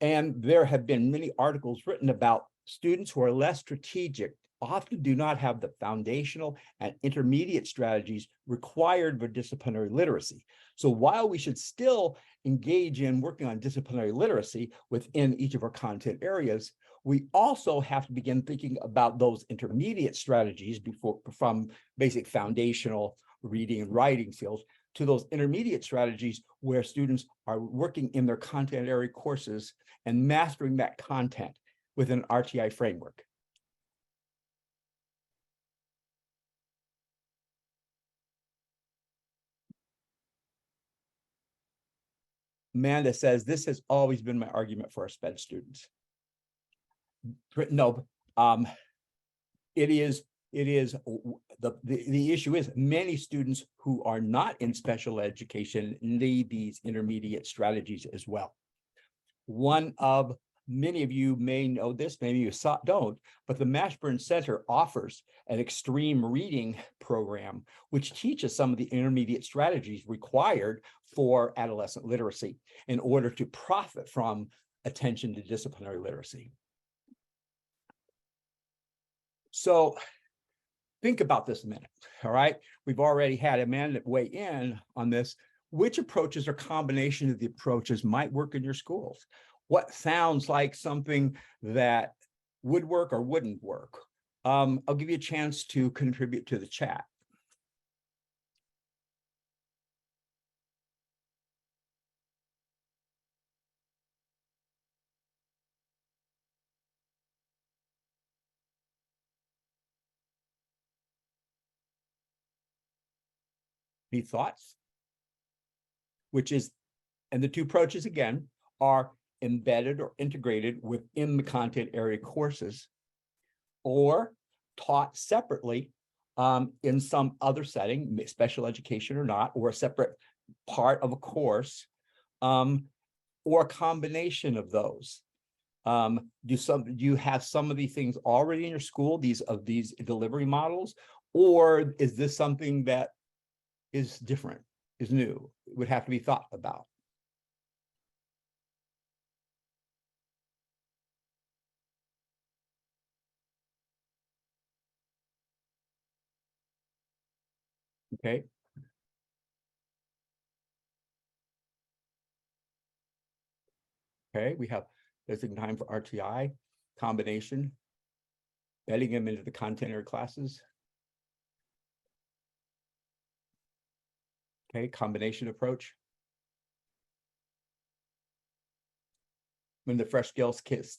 And there have been many articles written about students who are less strategic often do not have the foundational and intermediate strategies required for disciplinary literacy. So while we should still engage in working on disciplinary literacy within each of our content areas, we also have to begin thinking about those intermediate strategies from basic foundational reading and writing skills, to those intermediate strategies where students are working in their content area courses and mastering that content with an RTI framework. Amanda says, this has always been my argument for our SPED students. No, it is the issue is many students who are not in special education need these intermediate strategies as well. One of many of you may know this, maybe you don't, but the Mashburn Center offers an extreme reading program, which teaches some of the intermediate strategies required for adolescent literacy in order to profit from attention to disciplinary literacy. So think about this a minute, all right? We've already had Amanda weigh in on this. Which approaches or combination of the approaches might work in your schools? What sounds like something that would work or wouldn't work? I'll give you a chance to contribute to the chat. Any thoughts? And the two approaches again are embedded or integrated within the content area courses, or taught separately in some other setting, special education or not, or a separate part of a course, or a combination of those. Do you have some of these things already in your school, these delivery models, or is this something that is different, is new, it would have to be thought about? Okay. Okay, we have designated time for RTI, combination, bedding them into the content area classes. Okay, combination approach. When the fresh skills kids,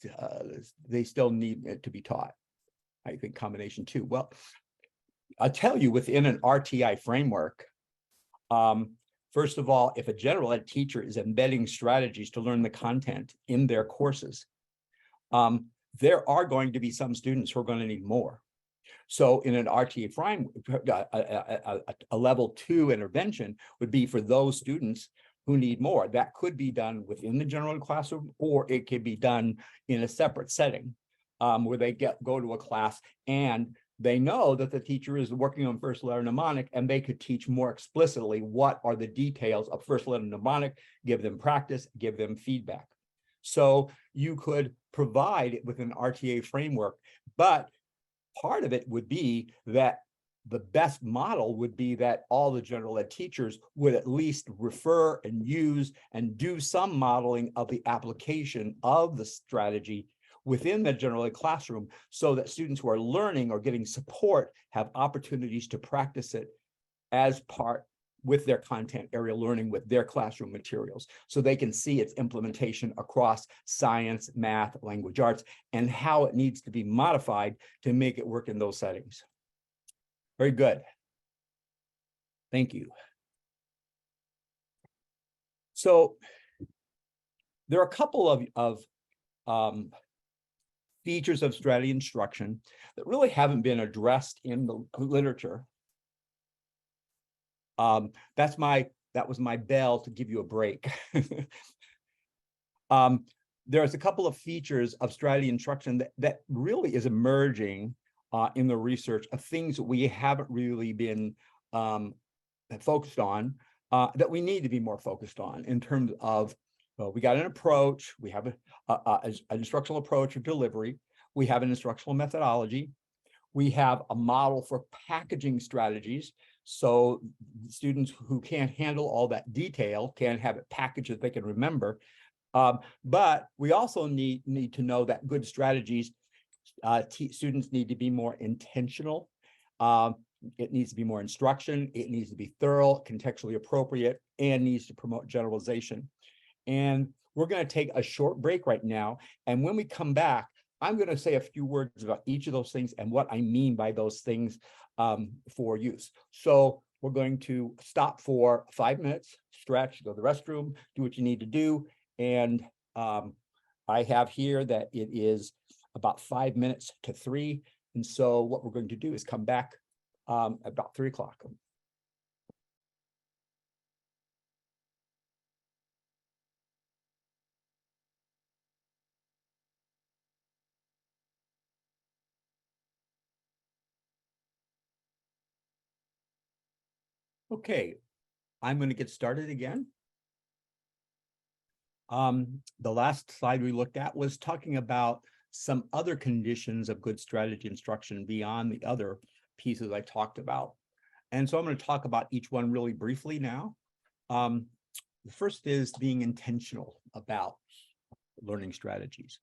they still need it to be taught. I think combination too. Well, I'll tell you, within an RTI framework, first of all, if a general ed teacher is embedding strategies to learn the content in their courses, there are going to be some students who are going to need more. So in an RTA framework, a level 2 intervention would be for those students who need more. That could be done within the general ed classroom, or it could be done in a separate setting where they go to a class and they know that the teacher is working on first letter mnemonic, and they could teach more explicitly what are the details of first letter mnemonic, give them practice, give them feedback. So you could provide it with an RTA framework, but part of it would be that the best model would be that all the general ed teachers would at least refer and use and do some modeling of the application of the strategy within the general ed classroom, so that students who are learning or getting support have opportunities to practice it as part with their content area learning with their classroom materials, so they can see its implementation across science, math, language arts, and how it needs to be modified to make it work in those settings. Very good. Thank you. So there are a couple of features of strategy instruction that really haven't been addressed in the literature. That was my bell to give you a break. There's a couple of features of strategy instruction that really is emerging in the research of things that we haven't really been focused on, that we need to be more focused on in terms of, well, we got an approach, we have an instructional approach of delivery, we have an instructional methodology, we have a model for packaging strategies, so students who can't handle all that detail can have it packaged that they can remember. But we also need to know that good strategies, students need to be more intentional. it needs to be more instruction, it needs to be thorough, contextually appropriate, and needs to promote generalization. And we're going to take a short break right now. And when we come back, I'm going to say a few words about each of those things and what I mean by those things for use. So we're going to stop for 5 minutes, stretch, go to the restroom, do what you need to do. And I have here that it is about 5 minutes to 3. And so what we're going to do is come back about 3 o'clock. Okay, I'm going to get started again. The last slide we looked at was talking about some other conditions of good strategy instruction beyond the other pieces I talked about. And so I'm going to talk about each one really briefly now. The first is being intentional about learning strategies.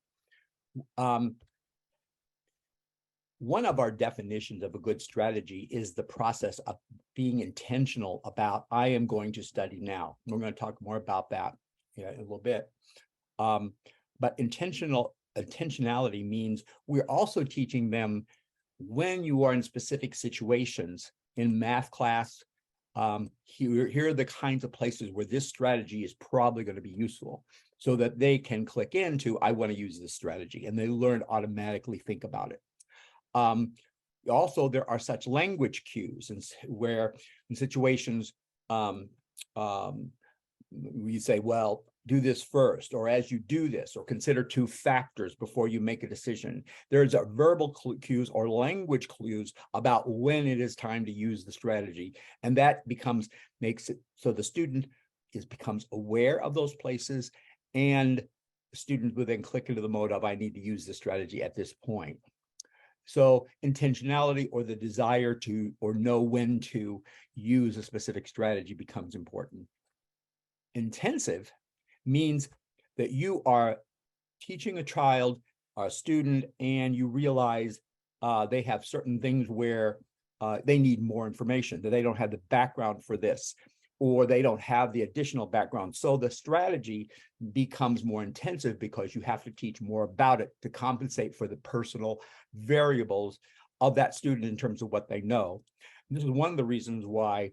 One of our definitions of a good strategy is the process of being intentional about, I am going to study now. We're going to talk more about that in a little bit. But intentionality means we're also teaching them when you are in specific situations in math class, here are the kinds of places where this strategy is probably going to be useful so that they can click into, I want to use this strategy, and they learn to automatically think about it. Also, there are such language cues where in situations we say, well, do this first, or as you do this, or consider 2 factors before you make a decision. There's a verbal cues or language clues about when it is time to use the strategy. And that makes it so the student becomes aware of those places, and the student will then click into the mode of, I need to use the strategy at this point. So intentionality, or the desire to or know when to use a specific strategy, becomes important. Intensive means that you are teaching a child, a student, and you realize they have certain things where they need more information, that they don't have the background for this, or they don't have the additional background. So the strategy becomes more intensive because you have to teach more about it to compensate for the personal variables of that student in terms of what they know. And this is one of the reasons why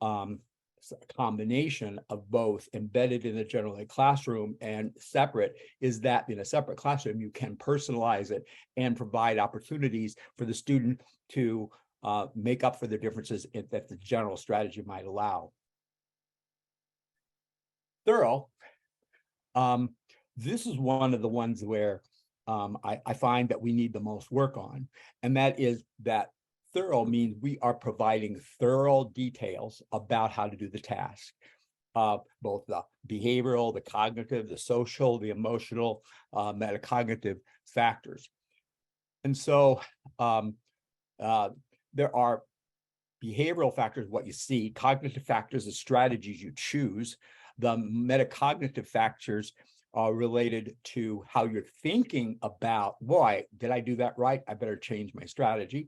a combination of both embedded in the general ed classroom and separate is that in a separate classroom, you can personalize it and provide opportunities for the student to make up for the differences that the general strategy might allow. Thorough. This is one of the ones where I find that we need the most work on, and that is that thorough means we are providing thorough details about how to do the task, both the behavioral, the cognitive, the social, the emotional, metacognitive factors. And so there are behavioral factors, what you see, cognitive factors, the strategies you choose. The metacognitive factors are related to how you're thinking about, boy, did I do that right? I better change my strategy.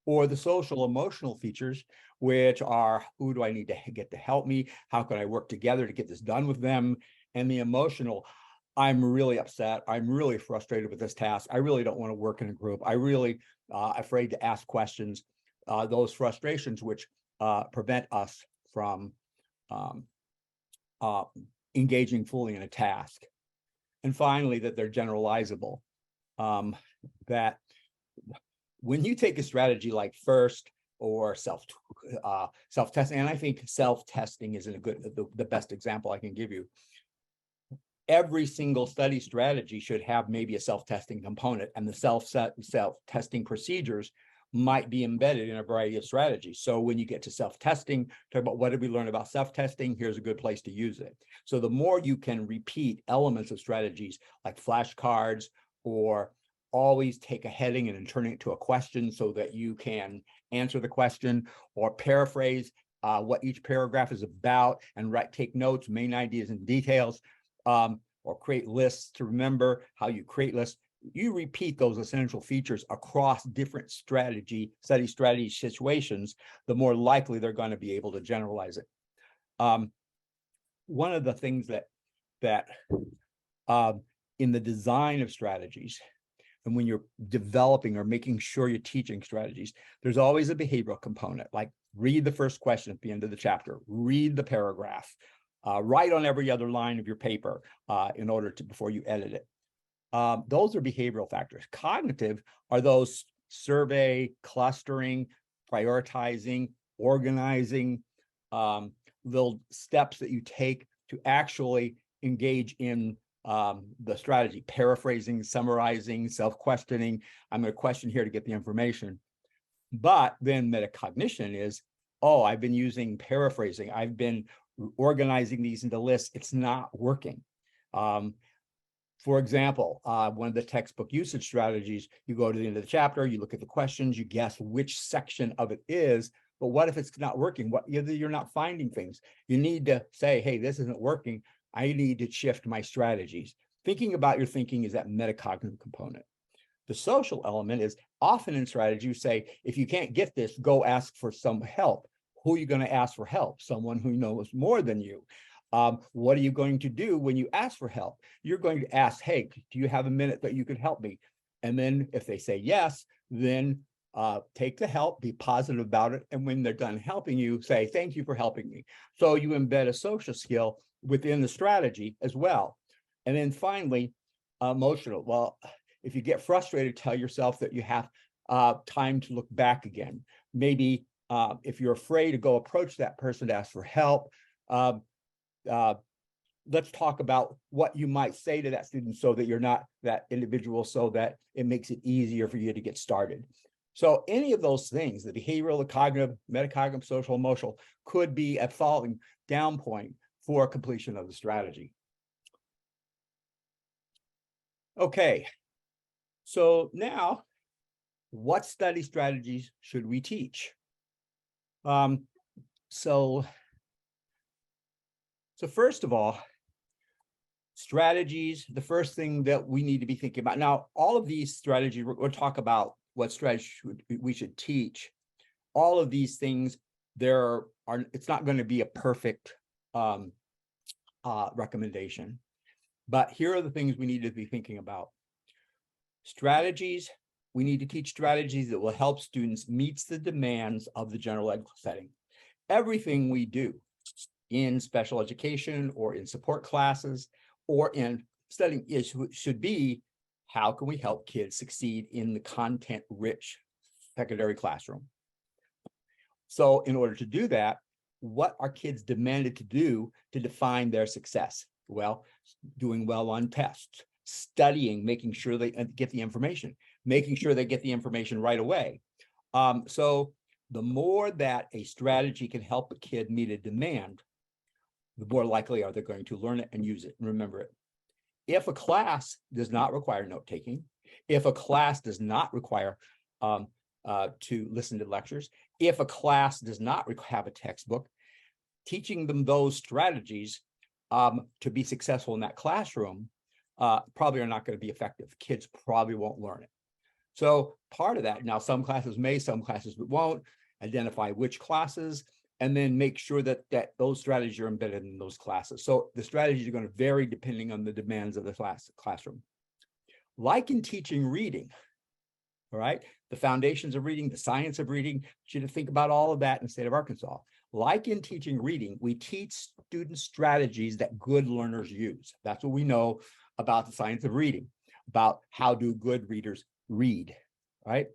Or the social emotional features, which are, who do I need to get to help me? How can I work together to get this done with them? And the emotional, I'm really upset. I'm really frustrated with this task. I really don't want to work in a group. I really afraid to ask questions. Those frustrations which prevent us from engaging fully in a task. And finally, that they're generalizable. That when you take a strategy like FIRST or self-testing, and I think self-testing is the best example I can give you. Every single study strategy should have maybe a self-testing component, and the self-testing procedures might be embedded in a variety of strategies. So when you get to self-testing, talk about what did we learn about self-testing, here's a good place to use it. So the more you can repeat elements of strategies like flashcards, or always take a heading and then turn it to a question so that you can answer the question, or paraphrase what each paragraph is about and take notes, main ideas and details, or create lists to remember how you create lists. you repeat those essential features across different study strategy situations, the more likely they're going to be able to generalize it. One of the things that in the design of strategies, and when you're developing or making sure you're teaching strategies, there's always a behavioral component, like read the first question at the end of the chapter, read the paragraph, write on every other line of your paper in order to, before you edit it. Those are behavioral factors. Cognitive are those survey, clustering, prioritizing, organizing, little steps that you take to actually engage in the strategy, paraphrasing, summarizing, self-questioning. I'm going to question here to get the information. But then metacognition is, oh, I've been using paraphrasing. I've been organizing these into lists. It's not working. For example, one of the textbook usage strategies, you go to the end of the chapter, you look at the questions, you guess which section of it is, but what if it's not working? What if you're not finding things? You need to say, hey, this isn't working. I need to shift my strategies. Thinking about your thinking is that metacognitive component. The social element is often in strategy, you say, if you can't get this, go ask for some help. Who are you going to ask for help? Someone who knows more than you. What are you going to do when you ask for help? You're going to ask, hey, do you have a minute that you could help me? And then if they say yes, then take the help, be positive about it. And when they're done helping you, say, thank you for helping me. So you embed a social skill within the strategy as well. And then finally, emotional. Well, if you get frustrated, tell yourself that you have time to look back again. Maybe if you're afraid to go approach that person to ask for help, let's talk about what you might say to that student so that you're not that individual, so that it makes it easier for you to get started. So any of those things, the behavioral, the cognitive, metacognitive, social, emotional, could be a falling down point for completion of the strategy. Okay, so now what study strategies should we teach? So first of all, strategies, the first thing that we need to be thinking about. Now, all of these strategies, we'll talk about what strategies we should teach. All of these things, it's not going to be a perfect recommendation. But here are the things we need to be thinking about. Strategies, we need to teach strategies that will help students meet the demands of the general ed setting. Everything we do in special education or in support classes or in studying should be, how can we help kids succeed in the content-rich secondary classroom? So in order to do that, what are kids demanded to do to define their success? Well, doing well on tests, studying, making sure they get the information, making sure they get the information right away. So the more that a strategy can help a kid meet a demand, the more likely are they going to learn it and use it and remember it. If a class does not require note-taking, if a class does not require to listen to lectures, if a class does not have a textbook, teaching them those strategies to be successful in that classroom probably are not going to be effective. Kids probably won't learn it. So part of that, now some classes may, some classes won't. Identify which classes, and then make sure that those strategies are embedded in those classes. So the strategies are going to vary depending on the demands of the classroom. Like in teaching reading, all right, the foundations of reading, the science of reading, you should think about all of that in the state of Arkansas. Like in teaching reading, we teach students strategies that good learners use. That's what we know about the science of reading, about how do good readers read, right?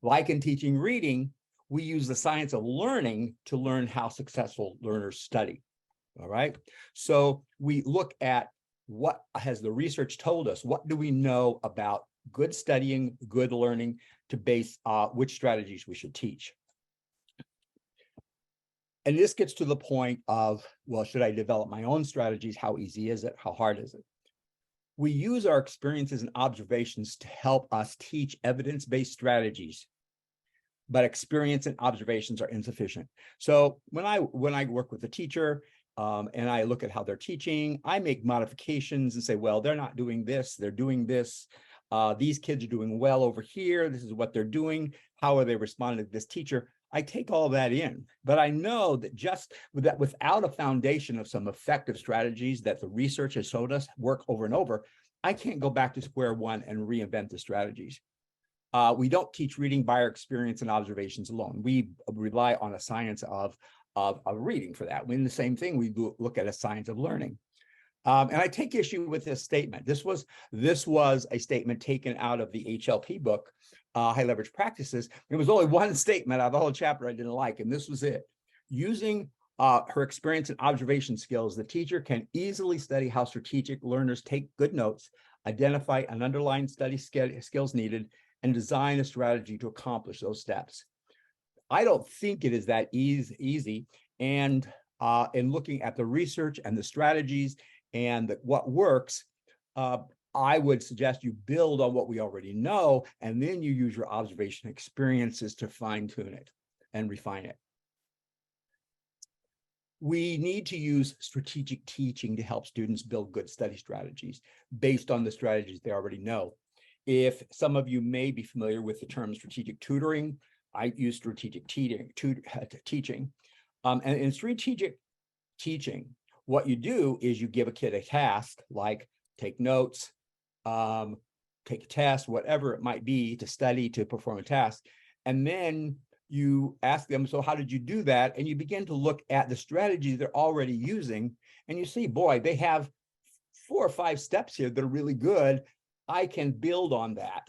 Like in teaching reading, we use the science of learning to learn how successful learners study, all right? So we look at what has the research told us, what do we know about good studying, good learning, to base which strategies we should teach. And this gets to the point of, well, should I develop my own strategies? How easy is it? How hard is it? We use our experiences and observations to help us teach evidence-based strategies, but experience and observations are insufficient. So when I work with a teacher and I look at how they're teaching, I make modifications and say, well, they're not doing this, they're doing this. These kids are doing well over here. This is what they're doing. How are they responding to this teacher? I take all that in, but I know that just without a foundation of some effective strategies that the research has showed us work over and over, I can't go back to square one and reinvent the strategies. We don't teach reading by our experience and observations alone. We rely on a science of reading for that. In the same thing, we look at a science of learning. And I take issue with this statement. This was a statement taken out of the HLP book, High Leverage Practices. There was only one statement out of the whole chapter I didn't like, and this was it. Using her experience and observation skills, the teacher can easily study how strategic learners take good notes, identify an underlying study skills needed, and design a strategy to accomplish those steps. I don't think it is that easy. And in looking at the research and the strategies and what works, I would suggest you build on what we already know, and then you use your observation experiences to fine tune it and refine it. We need to use strategic teaching to help students build good study strategies based on the strategies they already know. If some of you may be familiar with the term strategic tutoring, I use strategic teaching. And in strategic teaching, what you do is you give a kid a task, like take notes, take a test, whatever it might be, to study, to perform a task. And then you ask them, so how did you do that? And you begin to look at the strategies they're already using, and you see, boy, they have 4 or 5 steps here that are really good. I can build on that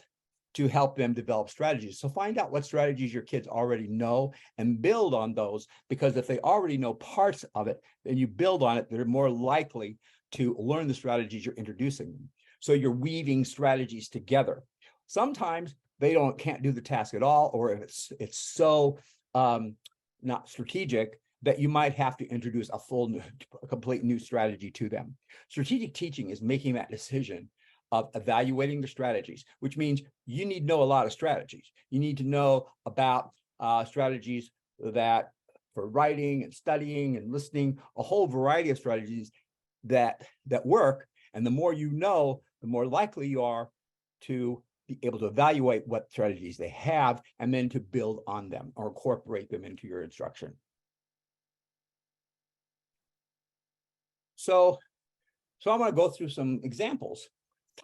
to help them develop strategies. So find out what strategies your kids already know and build on those, because if they already know parts of it, then you build on it, they're more likely to learn the strategies you're introducing them. So you're weaving strategies together. Sometimes they can't do the task at all, or if it's so not strategic that you might have to introduce a complete new strategy to them. Strategic teaching is making that decision of evaluating the strategies, which means you need to know a lot of strategies. You need to know about strategies that for writing and studying and listening, a whole variety of strategies that work. And the more you know, the more likely you are to be able to evaluate what strategies they have and then to build on them or incorporate them into your instruction. So I'm going to go through some examples,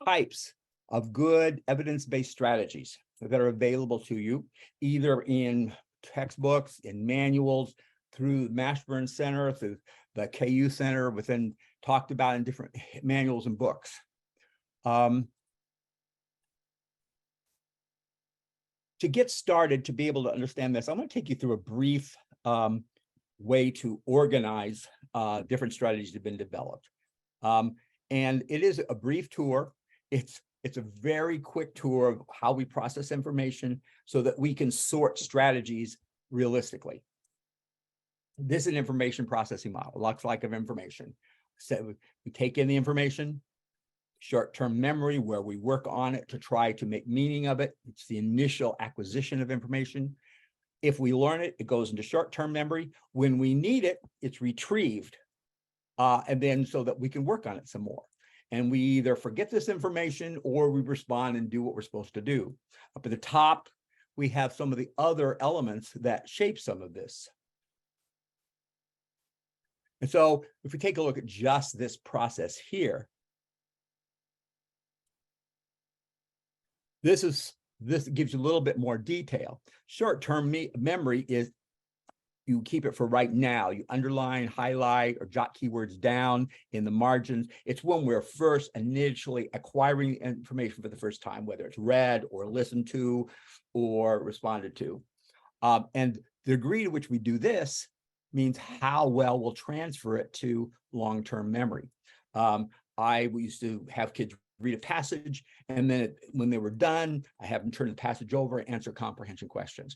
types of good evidence-based strategies that are available to you, either in textbooks, in manuals, through Mashburn Center, through the KU Center, within talked about in different manuals and books. To get started, to be able to understand this, I'm going to take you through a brief way to organize different strategies that have been developed. And it is a brief tour. It's a very quick tour of how we process information so that we can sort strategies realistically. This is an information processing model, lots like of information. So we take in the information, short-term memory, where we work on it to try to make meaning of it. It's the initial acquisition of information. If we learn it, it goes into short-term memory. When we need it, it's retrieved, and then so that we can work on it some more. And we either forget this information or we respond and do what we're supposed to do. Up at the top, we have some of the other elements that shape some of this. And so if we take a look at just this process here, this gives you a little bit more detail. Short-term memory is you keep it for right now. You underline, highlight, or jot keywords down in the margins. It's when we're first initially acquiring information for the first time, whether it's read or listened to or responded to. And the degree to which we do this means how well we'll transfer it to long-term memory. I used to have kids read a passage, and then when they were done, I have them turn the passage over and answer comprehension questions.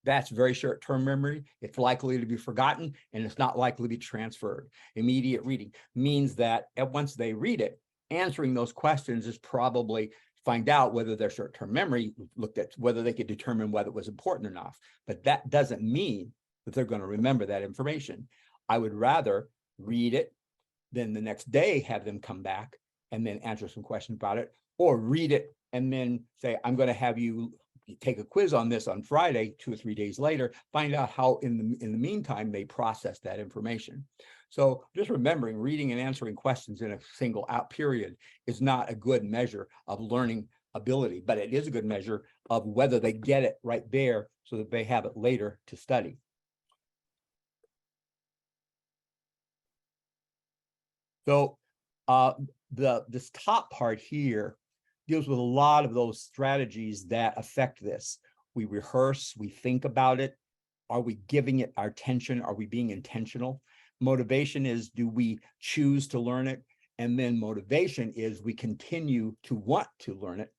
That's very short-term memory. It's likely to be forgotten, and it's not likely to be transferred. Immediate reading means that once they read it, answering those questions is probably find out whether their short-term memory looked at whether they could determine whether it was important enough. But that doesn't mean that they're going to remember that information. I would rather read it, then the next day have them come back and then answer some questions about it, or read it and then say, I'm going to have you take a quiz on this on Friday, 2 or 3 days later, find out how in the meantime they process that information. So just remembering reading and answering questions in a single out period is not a good measure of learning ability, but it is a good measure of whether they get it right there so that they have it later to study. So this top part here deals with a lot of those strategies that affect this. We rehearse, we think about it. Are we giving it our attention? Are we being intentional? Motivation is, do we choose to learn it? And then motivation is we continue to want to learn it.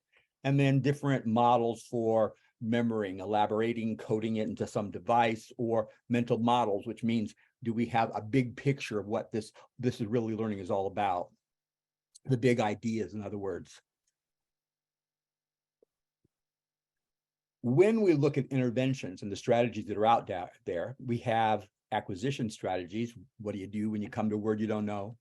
And then different models for remembering, elaborating, coding it into some device, or mental models, which means, do we have a big picture of what this is really learning is all about? The big ideas, in other words. When we look at interventions and the strategies that are out there, we have acquisition strategies. What do you do when you come to a word you don't know?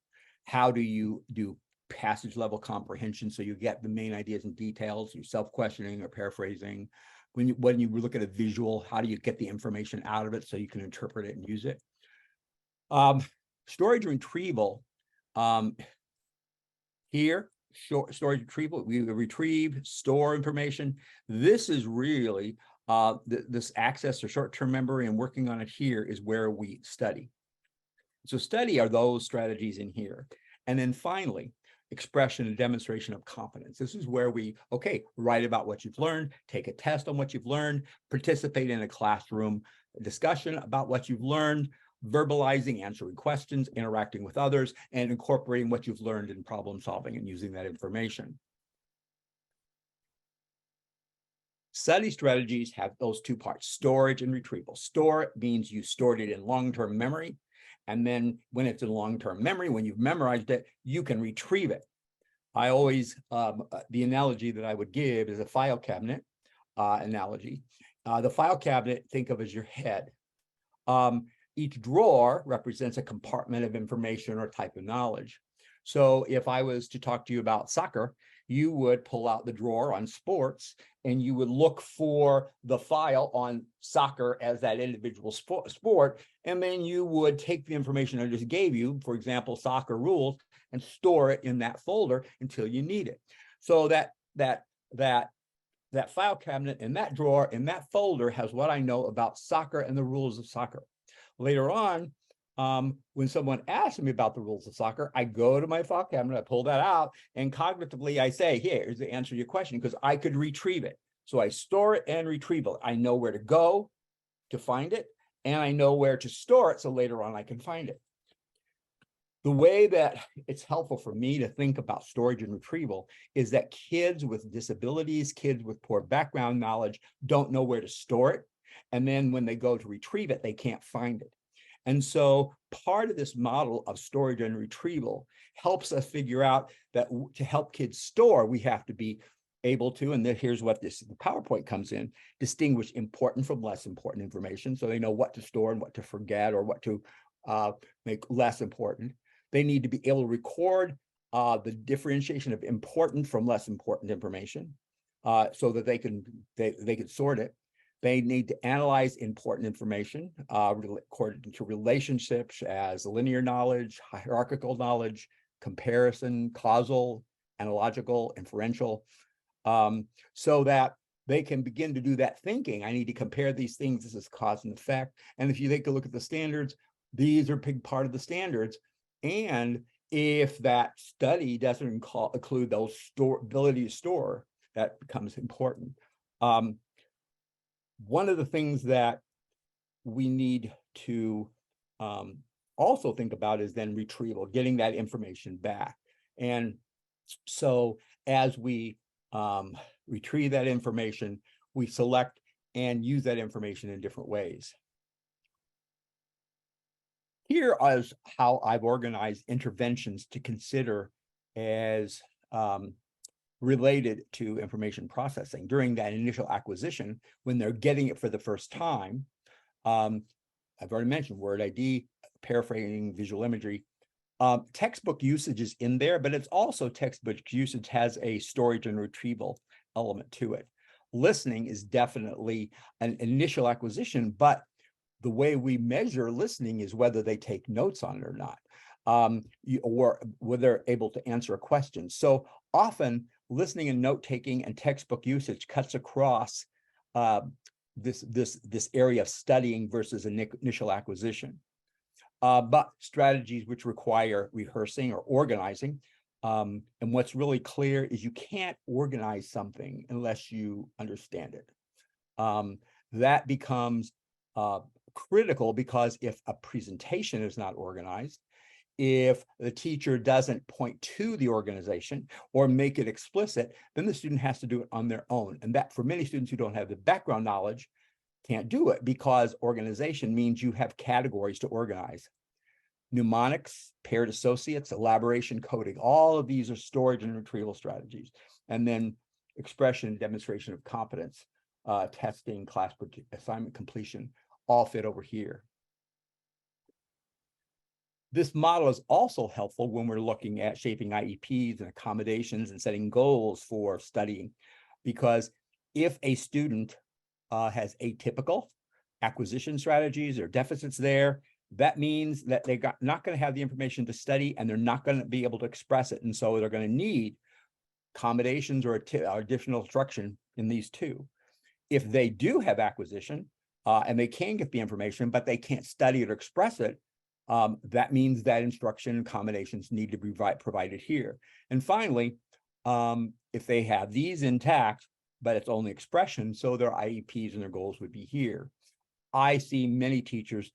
How do you do passage level comprehension so you get the main ideas and details, you self-questioning or paraphrasing? When you look at a visual, how do you get the information out of it so you can interpret it and use it? Storage retrieval. Here, storage retrieval, we retrieve, store information. This is really this access to short-term memory, and working on it here is where we study. So study are those strategies in here. And then finally, expression and demonstration of competence. This is where we, okay, write about what you've learned, take a test on what you've learned, participate in a classroom discussion about what you've learned, verbalizing, answering questions, interacting with others, and incorporating what you've learned in problem solving and using that information. Study strategies have those two parts, storage and retrieval. Store means you stored it in long-term memory. And then when it's in long-term memory, when you've memorized it, you can retrieve it. I always, the analogy that I would give is a file cabinet analogy. The file cabinet, think of as your head. Each drawer represents a compartment of information or type of knowledge. So if I was to talk to you about soccer, you would pull out the drawer on sports and you would look for the file on soccer as that individual sport. And then you would take the information I just gave you, for example, soccer rules, and store it in that folder until you need it. So that file cabinet in that drawer, in that folder, has what I know about soccer and the rules of soccer. Later on, when someone asks me about the rules of soccer, I go to my file cabinet, I pull that out, and cognitively I say, here's the answer to your question, because I could retrieve it. So I store it and retrieve it. I know where to go to find it, and I know where to store it, so later on I can find it. The way that it's helpful for me to think about storage and retrieval is that kids with disabilities, kids with poor background knowledge, don't know where to store it. And then when they go to retrieve it, they can't find it. And so part of this model of storage and retrieval helps us figure out that to help kids store, we have to be able to, and then here's what the PowerPoint comes in, distinguish important from less important information. So they know what to store and what to forget, or what to make less important. They need to be able to record the differentiation of important from less important information so that they can sort it. They need to analyze important information according to relationships as linear knowledge, hierarchical knowledge, comparison, causal, analogical, inferential, so that they can begin to do that thinking. I need to compare these things. This is cause and effect. And if you take a look at the standards, these are a big part of the standards. And if that study doesn't include those ability to store, that becomes important. One of the things that we need to also think about is then retrieval, getting that information back. And so as we retrieve that information, we select and use that information in different ways. Here is how I've organized interventions to consider as related to information processing during that initial acquisition when they're getting it for the first time. I've already mentioned word ID, paraphrasing, visual imagery. Textbook usage is in there, but it's also textbook usage has a storage and retrieval element to it. Listening is definitely an initial acquisition, but the way we measure listening is whether they take notes on it or not, or whether they're able to answer a question. So often listening and note-taking and textbook usage cuts across this area of studying versus initial acquisition. But strategies which require rehearsing or organizing. And what's really clear is you can't organize something unless you understand it. That becomes critical because if a presentation is not organized, if the teacher doesn't point to the organization or make it explicit, then the student has to do it on their own. And that for many students who don't have the background knowledge, can't do it because organization means you have categories to organize. Mnemonics, paired associates, elaboration, coding, all of these are storage and retrieval strategies. And then expression and demonstration of competence, testing, class assignment completion, all fit over here. This model is also helpful when we're looking at shaping IEPs and accommodations and setting goals for studying, because if a student has atypical acquisition strategies or deficits there, that means that they're not going to have the information to study and they're not going to be able to express it. And so they're going to need accommodations or additional instruction in these two. If they do have acquisition and they can get the information, but they can't study it or express it, that means that instruction and accommodations need to be provided here. And finally, if they have these intact, but it's only expression, so their IEPs and their goals would be here. I see many teachers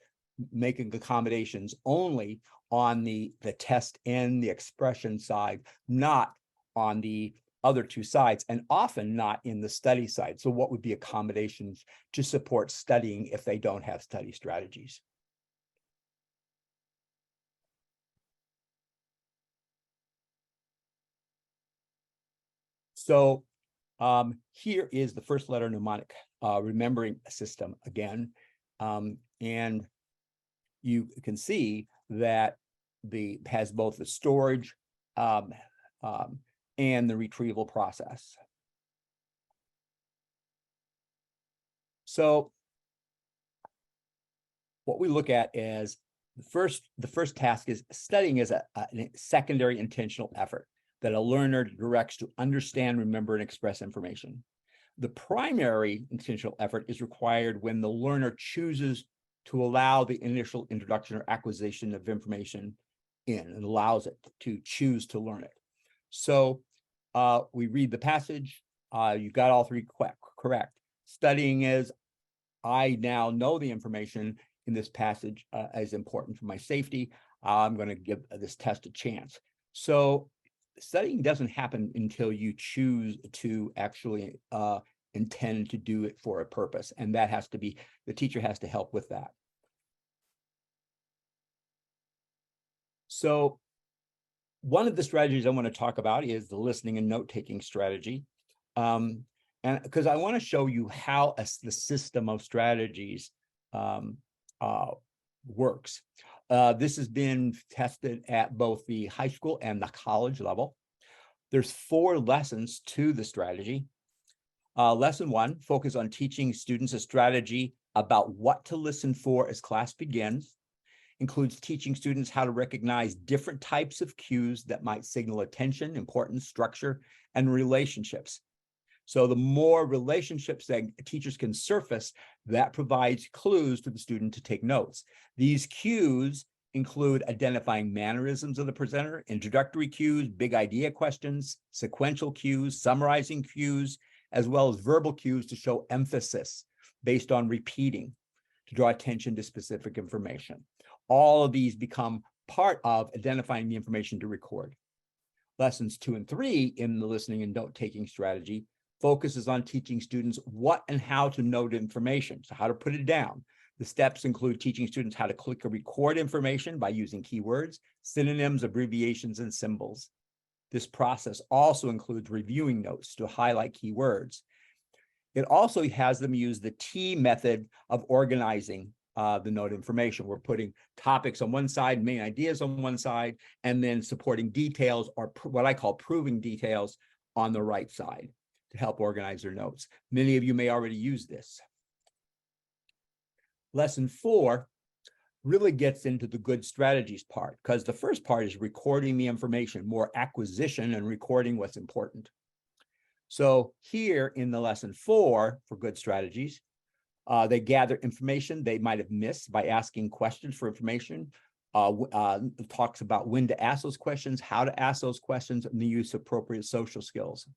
making accommodations only on the test and the expression side, not on the other two sides, and often not in the study side. So what would be accommodations to support studying if they don't have study strategies? So here is the first letter mnemonic remembering system again. And you can see that has both the storage and the retrieval process. So what we look at is the first task is studying as a secondary intentional effort that a learner directs to understand, remember, and express information. The primary intentional effort is required when the learner chooses to allow the initial introduction or acquisition of information in and allows it to choose to learn it. So we read the passage. You got all three correct. Studying is, I now know the information in this passage is important for my safety. I'm going to give this test a chance. So studying doesn't happen until you choose to actually intend to do it for a purpose. And that has to be, the teacher has to help with that. So one of the strategies I want to talk about is the listening and note-taking strategy. And because I want to show you how the system of strategies works. This has been tested at both the high school and the college level. There's 4 lessons to the strategy. Lesson 1, focus on teaching students a strategy about what to listen for as class begins. Includes teaching students how to recognize different types of cues that might signal attention, importance, structure, and relationships. So the more relationships that teachers can surface, that provides clues to the student to take notes. These cues include identifying mannerisms of the presenter, introductory cues, big idea questions, sequential cues, summarizing cues, as well as verbal cues to show emphasis based on repeating to draw attention to specific information. All of these become part of identifying the information to record. Lessons 2 and 3 in the listening and note-taking strategy focuses on teaching students what and how to note information, so how to put it down. The steps include teaching students how to click or record information by using keywords, synonyms, abbreviations, and symbols. This process also includes reviewing notes to highlight keywords. It also has them use the T method of organizing the note information. We're putting topics on one side, main ideas on one side, and then supporting details, or what I call proving details, on the right side to help organize their notes. Many of you may already use this. Lesson 4 really gets into the good strategies part, because the first part is recording the information, more acquisition and recording what's important. So here in the lesson 4 for good strategies, they gather information they might have missed by asking questions for information. Talks about when to ask those questions, how to ask those questions, and the use of appropriate social skills.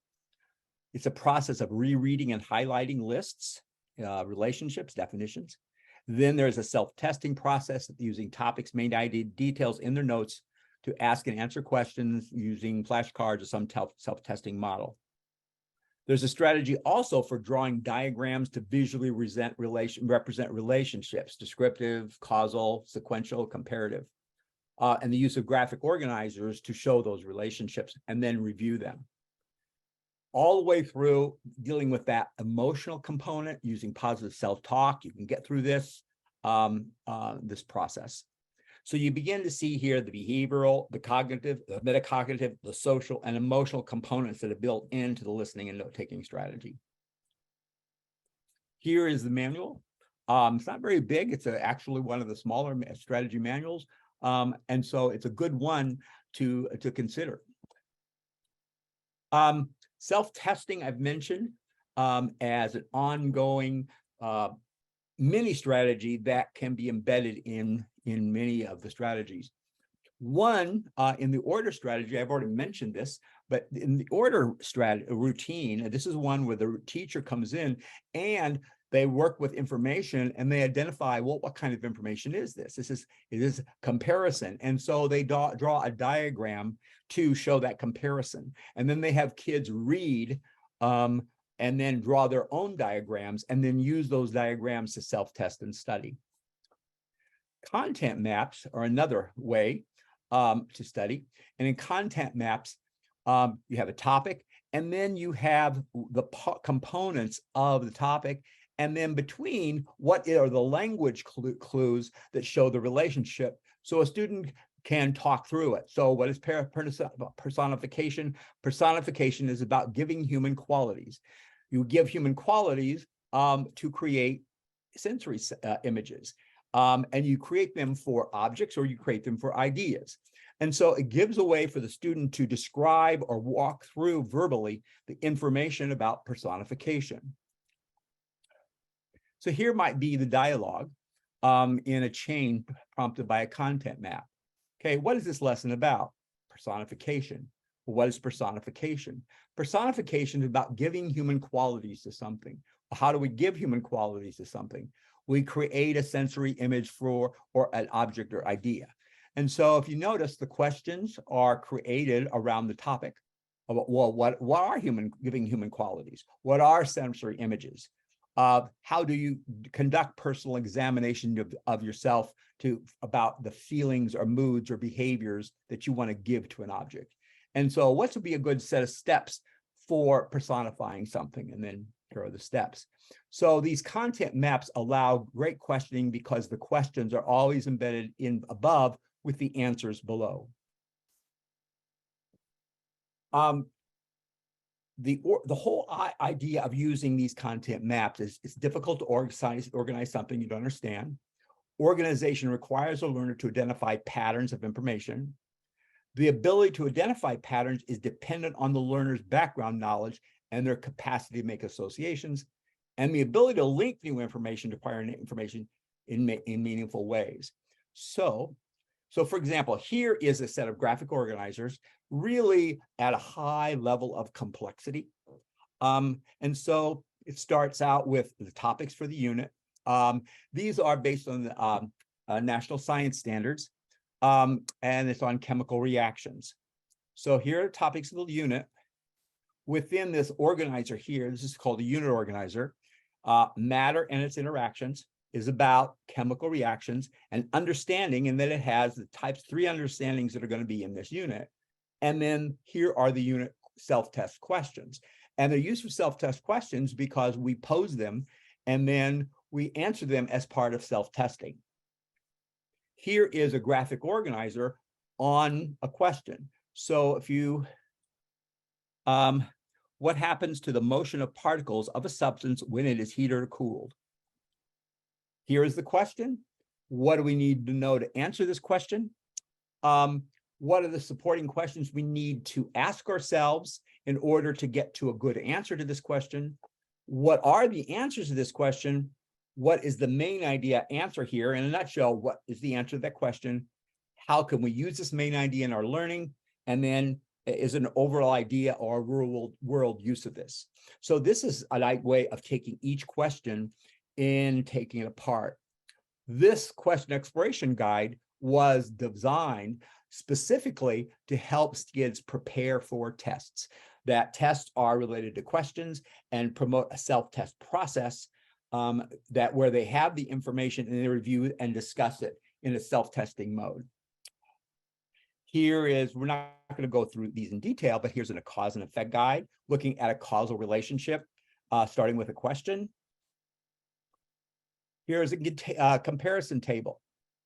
It's a process of rereading and highlighting lists, relationships, definitions. Then there's a self-testing process using topics, main idea, details in their notes to ask and answer questions using flashcards or some self-testing model. There's a strategy also for drawing diagrams to visually represent relationships, descriptive, causal, sequential, comparative, and the use of graphic organizers to show those relationships and then review them. All the way through dealing with that emotional component using positive self-talk. You can get through this, this process. So you begin to see here the behavioral, the cognitive, the metacognitive, the social, and emotional components that are built into the listening and note-taking strategy. Here is the manual. It's not very big. It's actually one of the smaller strategy manuals. And so it's a good one to consider. Self-testing, I've mentioned, as an ongoing mini strategy that can be embedded in many of the strategies. One, in the order strategy, I've already mentioned this, but in the order routine, this is one where the teacher comes in and they work with information and they identify, well, what kind of information is this? It is comparison. And so they draw a diagram to show that comparison. And then they have kids read and then draw their own diagrams and then use those diagrams to self-test and study. Content maps are another way to study. And in content maps, you have a topic, and then you have the components of the topic. And then between, what are the language clues that show the relationship, so a student can talk through it. So what is personification? Personification is about giving human qualities. You give human qualities to create sensory images. And you create them for objects or you create them for ideas. And so it gives a way for the student to describe or walk through verbally the information about personification. So here might be the dialogue in a chain prompted by a content map. Okay, what is this lesson about? Personification. Well, what is personification? Personification is about giving human qualities to something. How do we give human qualities to something? We create a sensory image for or an object or idea. And so if you notice, the questions are created around the topic of, well, what are giving human qualities? What are sensory images? How do you conduct personal examination of yourself about the feelings or moods or behaviors that you want to give to an object? And so what would be a good set of steps for personifying something? And then here are the steps. So these content maps allow great questioning because the questions are always embedded in above with the answers below. The whole idea of using these content maps is it's difficult to organize something you don't understand. Organization requires a learner to identify patterns of information. The ability to identify patterns is dependent on the learner's background knowledge and their capacity to make associations, and the ability to link new information to prior information in meaningful ways. So for example, here is a set of graphic organizers really at a high level of complexity. And so it starts out with the topics for the unit. These are based on the national science standards, and it's on chemical reactions. So here are topics of the unit. Within this organizer here, this is called a unit organizer. Matter and its interactions is about chemical reactions and understanding, and that it has the types 3 understandings that are going to be in this unit. And then here are the unit self-test questions. And they're used for self-test questions because we pose them and then we answer them as part of self-testing. Here is a graphic organizer on a question. So if you, what happens to the motion of particles of a substance when it is heated or cooled? Here is the question. What do we need to know to answer this question? What are the supporting questions we need to ask ourselves in order to get to a good answer to this question? What are the answers to this question? What is the main idea answer here? In a nutshell, what is the answer to that question? How can we use this main idea in our learning? And then is an overall idea or real world use of this. So this is a way of taking each question and taking it apart. This question exploration guide was designed specifically to help kids prepare for tests. That tests are related to questions and promote a self-test process that where they have the information and they review and discuss it in a self-testing mode. Here is, we're not going to go through these in detail, but here's a cause and effect guide looking at a causal relationship, starting with a question. Here's a comparison table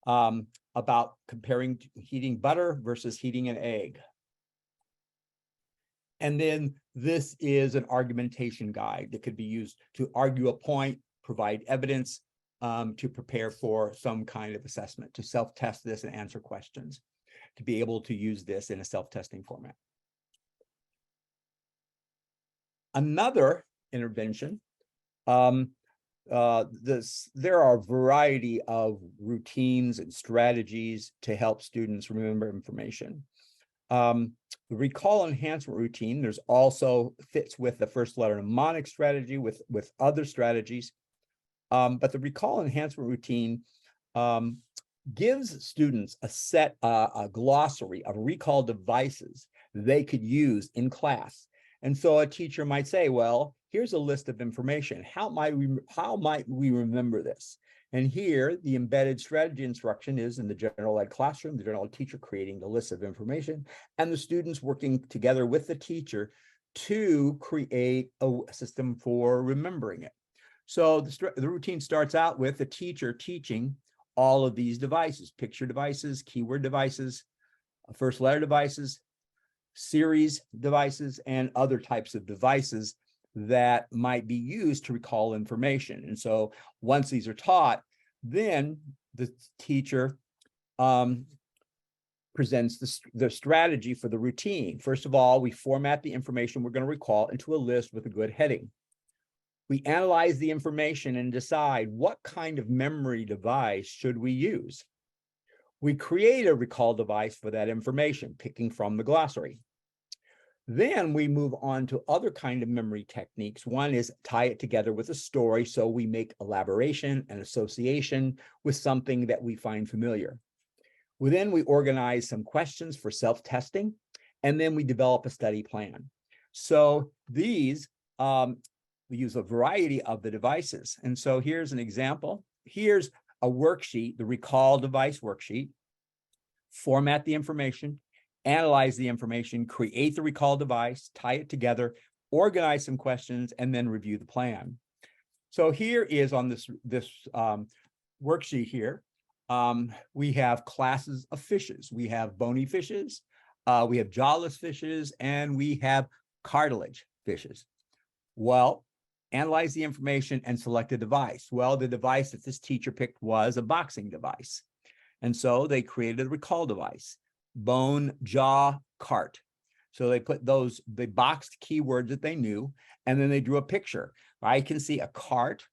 about comparing heating butter versus heating an egg. And then this is an argumentation guide that could be used to argue a point, provide evidence, to prepare for some kind of assessment, to self-test this and answer questions, to be able to use this in a self-testing format. Another intervention, there are a variety of routines and strategies to help students remember information. The recall enhancement routine, there's also fits with the first letter mnemonic strategy with other strategies. But the recall enhancement routine gives students a glossary of recall devices they could use in class. And so a teacher might say, well, here's a list of information. How might we remember this? And here, the embedded strategy instruction is in the general ed classroom, the general ed teacher creating the list of information, and the students working together with the teacher to create a system for remembering it. So the routine starts out with the teacher teaching all of these devices: picture devices, keyword devices, first letter devices, series devices, and other types of devices that might be used to recall information. And so once these are taught, then the teacher presents the strategy for the routine. First of all, we format the information we're going to recall into a list with a good heading. We analyze the information and decide what kind of memory device should we use. We create a recall device for that information, picking from the glossary. Then we move on to other kind of memory techniques. One is tie it together with a story, so we make elaboration and association with something that we find familiar. Then we organize some questions for self-testing, and then we develop a study plan. So these, we use a variety of the devices. And so here's an example. Here's a worksheet, the recall device worksheet. Format the information, analyze the information, create the recall device, tie it together, organize some questions, and then review the plan. So here is on this worksheet here, we have classes of fishes. We have bony fishes, we have jawless fishes, and we have cartilage fishes. Well, analyze the information and select a device. Well, the device that this teacher picked was a boxing device. And so they created a recall device: bone, jaw, cart. So they put they boxed keywords that they knew, and then they drew a picture. I can see a cart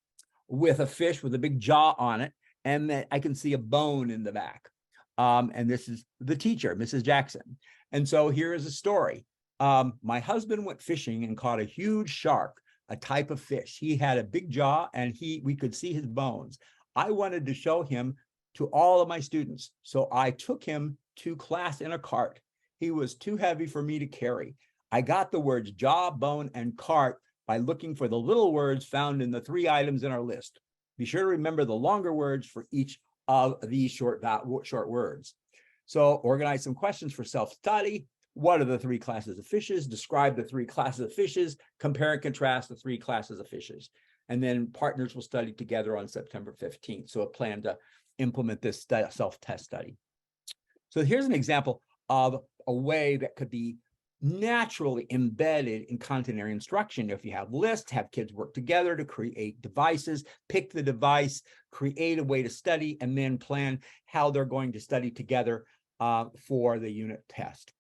with a fish with a big jaw on it, and then I can see a bone in the back. And this is the teacher, Mrs. Jackson. And so here is a story. My husband went fishing and caught a huge shark, a type of fish. He had a big jaw, and we could see his bones. I wanted to show him to all of my students, so I took him to class in a cart. He was too heavy for me to carry. I got the words jaw, bone, and cart by looking for the little words found in the 3 items in our list. Be sure to remember the longer words for each of these short words. So organize some questions for self-study. What are the 3 classes of fishes? Describe the 3 classes of fishes. Compare and contrast the 3 classes of fishes. And then partners will study together on September 15th. So a plan to implement this self-test study. So here's an example of a way that could be naturally embedded in content area instruction. If you have lists, have kids work together to create devices, pick the device, create a way to study, and then plan how they're going to study together for the unit test.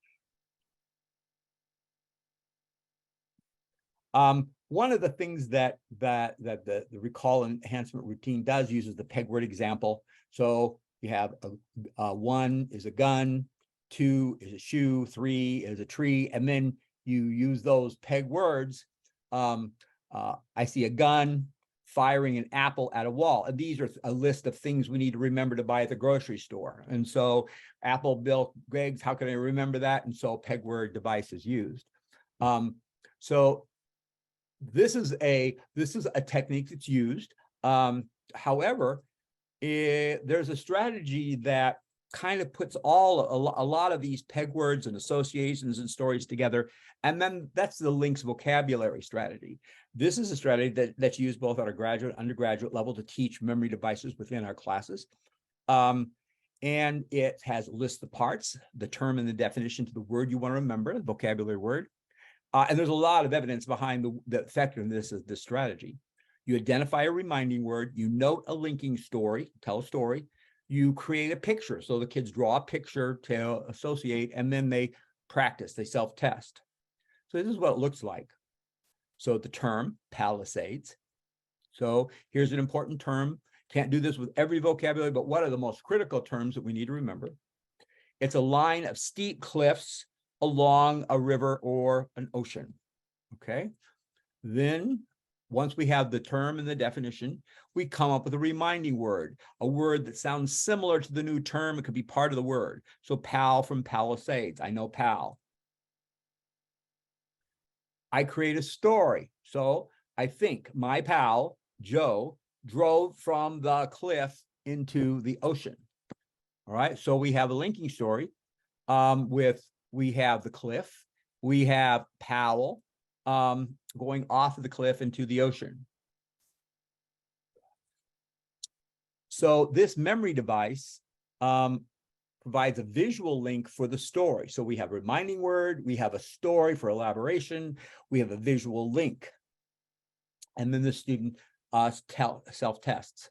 One of the things that the recall enhancement routine does uses the peg word example. So you have a 1 is a gun, 2 is a shoe, 3 is a tree, and then you use those peg words. I see a gun firing an apple at a wall. And these are a list of things we need to remember to buy at the grocery store. And so apple, milk, eggs, how can I remember that? And so peg word device is used. So this is a technique that's used. However, there's a strategy that kind of puts a lot of these peg words and associations and stories together. And then that's the links vocabulary strategy. This is a strategy that's used both at a graduate, undergraduate level to teach memory devices within our classes. And it has lists the parts, the term and the definition to the word you want to remember, the vocabulary word. And there's a lot of evidence behind the effectiveness of this strategy. You identify a reminding word, you note a linking story, tell a story, you create a picture. So the kids draw a picture to associate, and then they practice, they self-test. So this is what it looks like. So the term, Palisades. So here's an important term. Can't do this with every vocabulary, but what are the most critical terms that we need to remember? It's a line of steep cliffs along a river or an ocean, okay? Then, once we have the term and the definition, we come up with a reminding word, a word that sounds similar to the new term. It could be part of the word. So pal from Palisades, I know pal. I create a story. So I think my pal, Joe, drove from the cliff into the ocean. All right, so we have a linking story we have the cliff, we have Powell going off of the cliff into the ocean. So this memory device provides a visual link for the story. So we have a reminding word, we have a story for elaboration, we have a visual link. And then the student self-tests.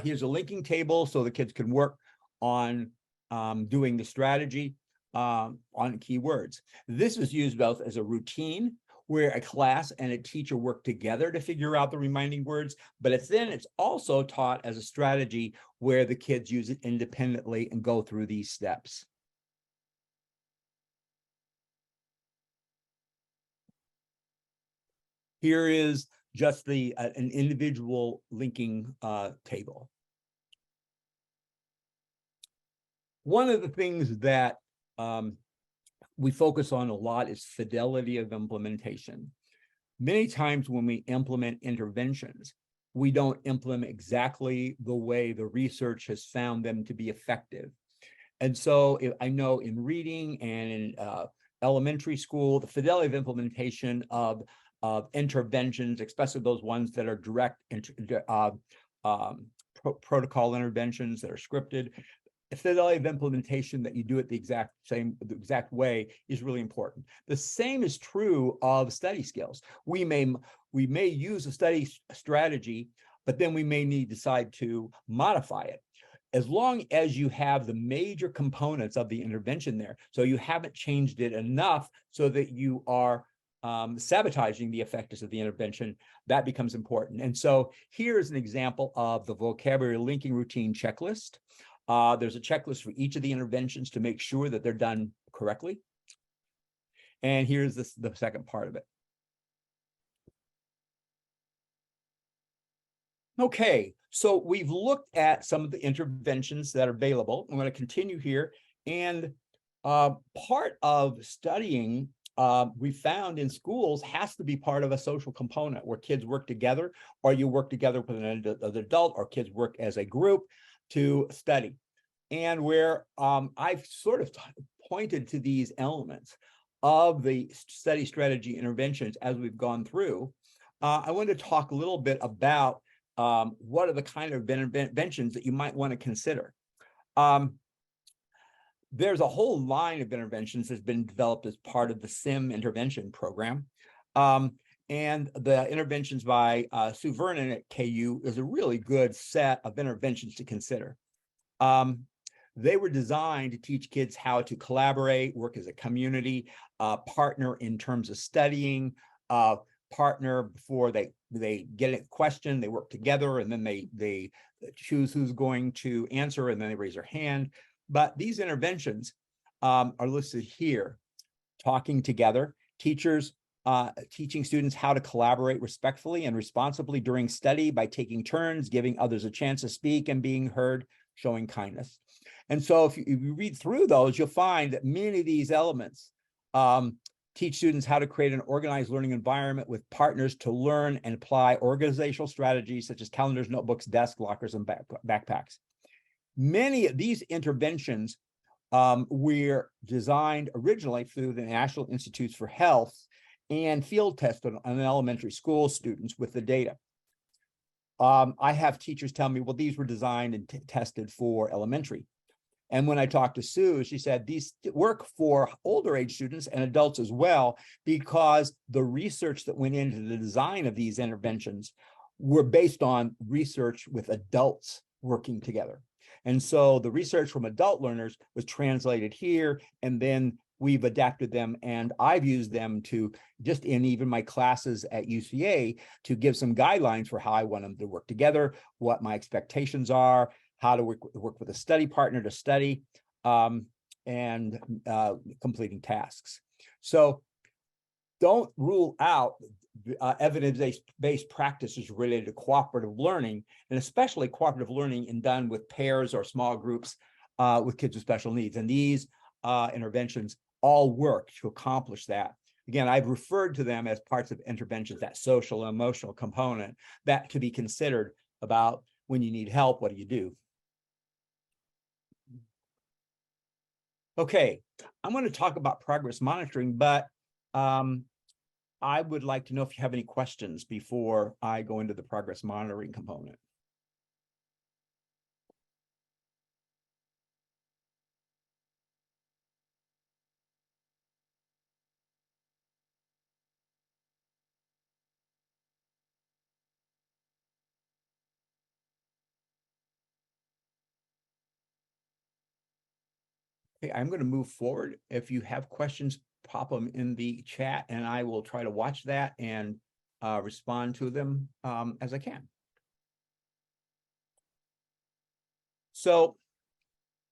Here's a linking table so the kids can work on doing the strategy on keywords. This is used both as a routine where a class and a teacher work together to figure out the reminding words, but it's also taught as a strategy where the kids use it independently and go through these steps. Here is just an individual linking table. One of the things that we focus on a lot is fidelity of implementation. Many times when we implement interventions, we don't implement exactly the way the research has found them to be effective. And so I know in reading and in elementary school, the fidelity of implementation of interventions, especially those ones that are direct protocol interventions that are scripted, the fidelity of implementation that you do it the exact way is really important. The same is true of study skills. We may use a study strategy, but then we may decide to modify it. As long as you have the major components of the intervention there, so you haven't changed it enough so that you are sabotaging the effectiveness of the intervention, that becomes important. And so here's an example of the vocabulary linking routine checklist. There's a checklist for each of the interventions to make sure that they're done correctly. And here's the second part of it. Okay, so we've looked at some of the interventions that are available. I'm going to continue here. And part of studying we found in schools has to be part of a social component where kids work together, or you work together with an adult, or kids work as a group to study. And where I've sort of pointed to these elements of the study strategy interventions as we've gone through, I wanted to talk a little bit about what are the kind of interventions that you might want to consider. There's a whole line of interventions that's been developed as part of the SIM intervention program. And the interventions by Sue Vernon at KU is a really good set of interventions to consider. They were designed to teach kids how to collaborate, work as a community, partner in terms of studying, partner before they get a question, they work together, and then they choose who's going to answer, and then they raise their hand. But these interventions are listed here: talking together, teachers teaching students how to collaborate respectfully and responsibly during study by taking turns, giving others a chance to speak and being heard, showing kindness. And so if you read through those, you'll find that many of these elements teach students how to create an organized learning environment with partners to learn and apply organizational strategies such as calendars, notebooks, desk lockers, and backpacks. Many of these interventions were designed originally through the National Institutes for Health and field tested on elementary school students with the data. I have teachers tell me, well, these were designed and tested for elementary. And when I talked to Sue, she said these work for older age students and adults as well, because the research that went into the design of these interventions were based on research with adults working together. And so the research from adult learners was translated here, and then we've adapted them, and I've used them to just in even my classes at UCA to give some guidelines for how I want them to work together, what my expectations are, how to work with a study partner to study, and completing tasks. So don't rule out evidence-based practices related to cooperative learning, and especially cooperative learning done with pairs or small groups with kids with special needs. And these interventions all work to accomplish that. Again, I've referred to them as parts of interventions, that social and emotional component that to be considered about when you need help, what do you do? Okay, I'm going to talk about progress monitoring, but I would like to know if you have any questions before I go into the progress monitoring component. Okay, I'm going to move forward. If you have questions, pop them in the chat, and I will try to watch that and respond to them as I can. So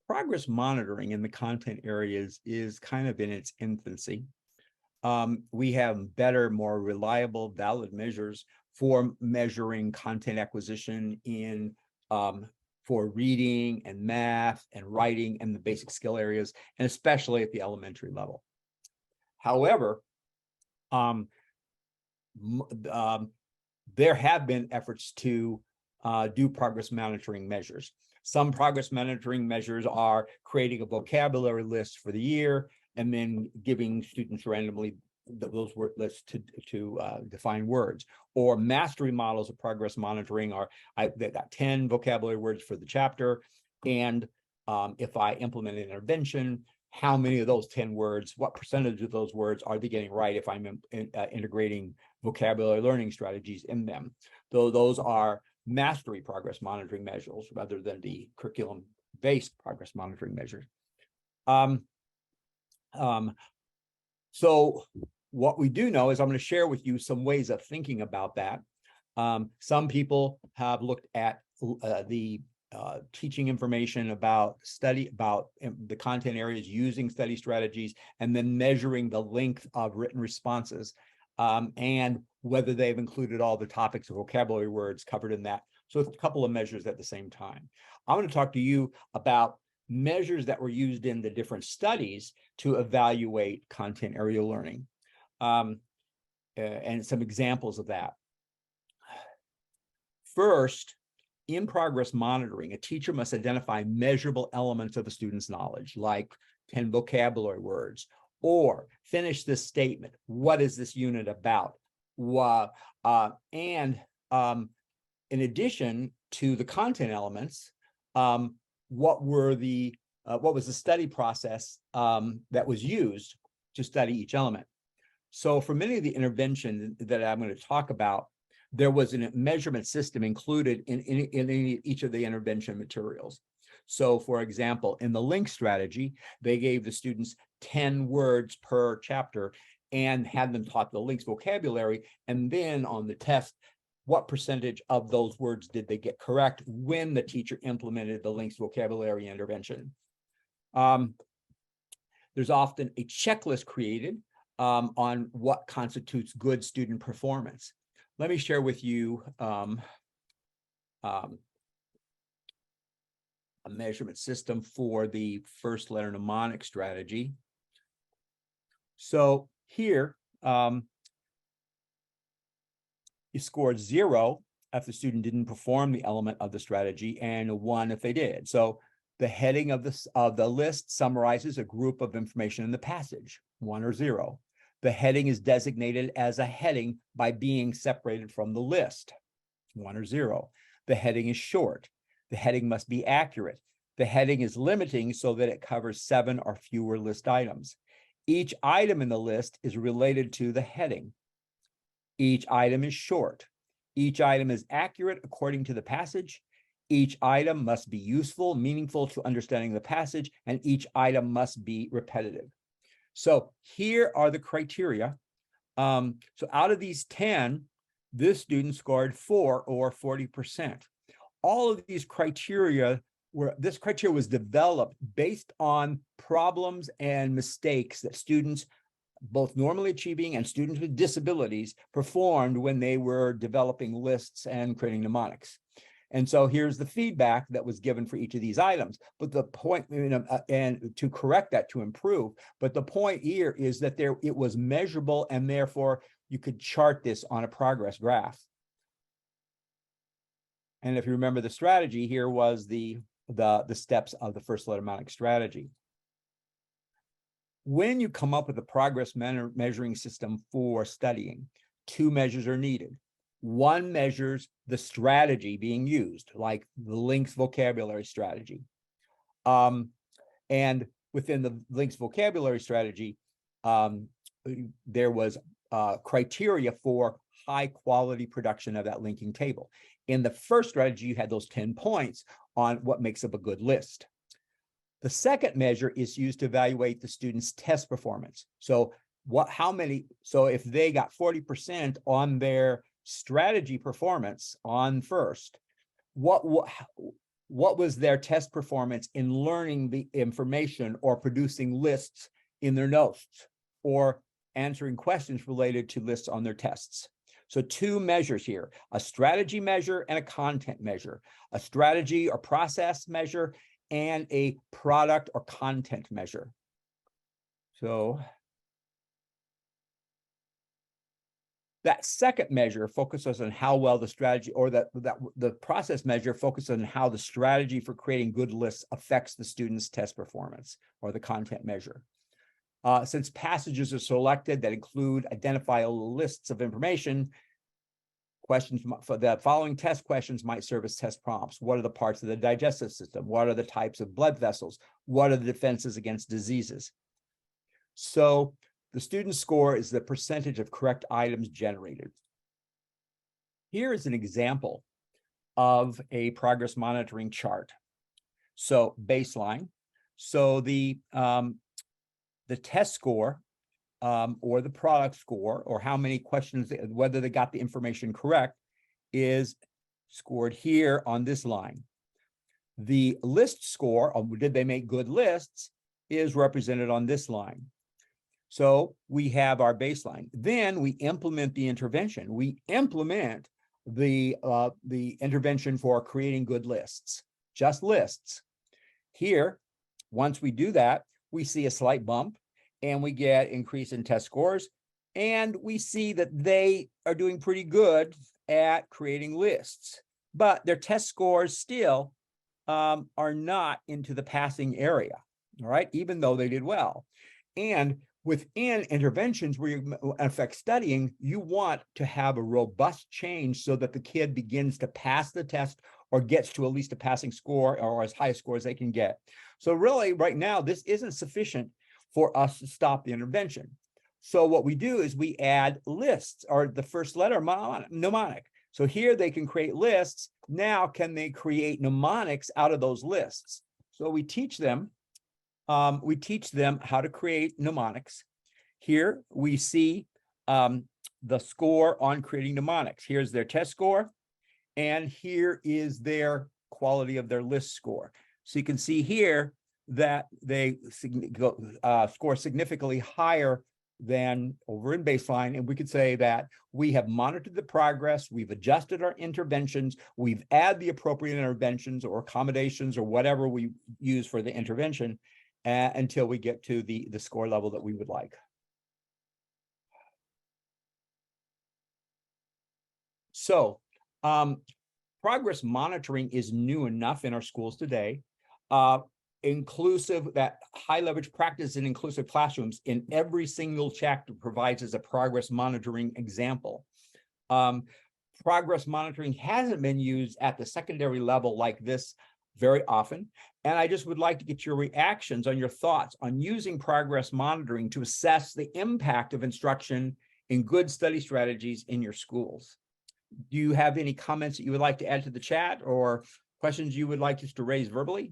progress monitoring in the content areas is kind of in its infancy. We have better, more reliable, valid measures for measuring content acquisition in for reading and math and writing and the basic skill areas, and especially at the elementary level. However, there have been efforts to do progress monitoring measures. Some progress monitoring measures are creating a vocabulary list for the year and then giving students randomly those word lists to define words, or mastery models of progress monitoring are they got 10 vocabulary words for the chapter, and if I implement an intervention, how many of those 10 words, what percentage of those words are they getting right if I'm integrating vocabulary learning strategies in them? Though those are mastery progress monitoring measures rather than the curriculum-based progress monitoring measures. So what we do know is I'm going to share with you some ways of thinking about that. Some people have looked at the teaching information about the content areas using study strategies and then measuring the length of written responses and whether they've included all the topics of vocabulary words covered in that. So it's a couple of measures at the same time. I'm going to talk to you about measures that were used in the different studies to evaluate content area learning and some examples of that. First, in progress monitoring, a teacher must identify measurable elements of a student's knowledge, like 10 vocabulary words, or finish this statement. What is this unit about? And in addition to the content elements, what was the study process that was used to study each element? So for many of the interventions that I'm going to talk about, there was a measurement system included in each of the intervention materials. So for example, in the link strategy, they gave the students 10 words per chapter and had them taught the links vocabulary. And then on the test, what percentage of those words did they get correct when the teacher implemented the links vocabulary intervention? There's often a checklist created on what constitutes good student performance. Let me share with you a measurement system for the first letter mnemonic strategy. So here, you scored 0 if the student didn't perform the element of the strategy and a 1 if they did. So the heading of the list summarizes a group of information in the passage, 1 or 0. The heading is designated as a heading by being separated from the list, 1 or 0. The heading is short. The heading must be accurate. The heading is limiting so that it covers 7 or fewer list items. Each item in the list is related to the heading. Each item is short. Each item is accurate according to the passage. Each item must be useful, meaningful to understanding the passage, and each item must be repetitive. So here are the criteria. So out of these 10, this student scored 4 or 40%. All of these criteria this criteria was developed based on problems and mistakes that students, both normally achieving and students with disabilities, performed when they were developing lists and creating mnemonics. And so here's the feedback that was given for each of these items. But the point, and to correct that, to improve, but the point here is that it was measurable, and therefore you could chart this on a progress graph. And if you remember, the strategy here was the steps of the first letter mnemonic strategy. When you come up with a progress measuring system for studying, 2 measures are needed. One measures the strategy being used, like the links vocabulary strategy. And within the links vocabulary strategy, there was criteria for high quality production of that linking table. In the first strategy, you had those 10 points on what makes up a good list. The second measure is used to evaluate the student's test performance. So if they got 40% on their strategy performance on first, what was their test performance in learning the information or producing lists in their notes or answering questions related to lists on their tests? So 2 measures here, a strategy measure and a content measure, a strategy or process measure and a product or content measure. So that second measure focuses on how well the strategy, or the process measure focuses on how the strategy for creating good lists affects the student's test performance, or the content measure. Since passages are selected that include identifiable lists of information, questions for the following test questions might serve as test prompts. What are the parts of the digestive system? What are the types of blood vessels? What are the defenses against diseases? So the student score is the percentage of correct items generated. Here is an example of a progress monitoring chart. So baseline. So the test score or the product score, or how many questions, whether they got the information correct, is scored here on this line. The list score, did they make good lists, is represented on this line. So we have our baseline. Then we implement the intervention. We implement the intervention for creating good lists, just lists. Here, once we do that, we see a slight bump, and we get increase in test scores, and we see that they are doing pretty good at creating lists, but their test scores still are not into the passing area, all right, even though they did well. And Within interventions where you affect studying, you want to have a robust change so that the kid begins to pass the test or gets to at least a passing score or as high a score as they can get. So really right now, this isn't sufficient for us to stop the intervention. So what we do is we add lists or the first letter mnemonic. So here they can create lists. Now, can they create mnemonics out of those lists? So we teach them how to create mnemonics. Here we see the score on creating mnemonics. Here's their test score, and here is their quality of their list score. So you can see here that they score significantly higher than over in baseline. And we could say that we have monitored the progress, we've adjusted our interventions, we've added the appropriate interventions or accommodations or whatever we use for the intervention until we get to the score level that we would like. So progress monitoring is new enough in our schools today. Inclusive, that high leverage practice in inclusive classrooms in every single chapter provides as a progress monitoring example. Progress monitoring hasn't been used at the secondary level like this very often. And I just would like to get your reactions on your thoughts on using progress monitoring to assess the impact of instruction in good study strategies in your schools. Do you have any comments that you would like to add to the chat or questions you would like us to raise verbally?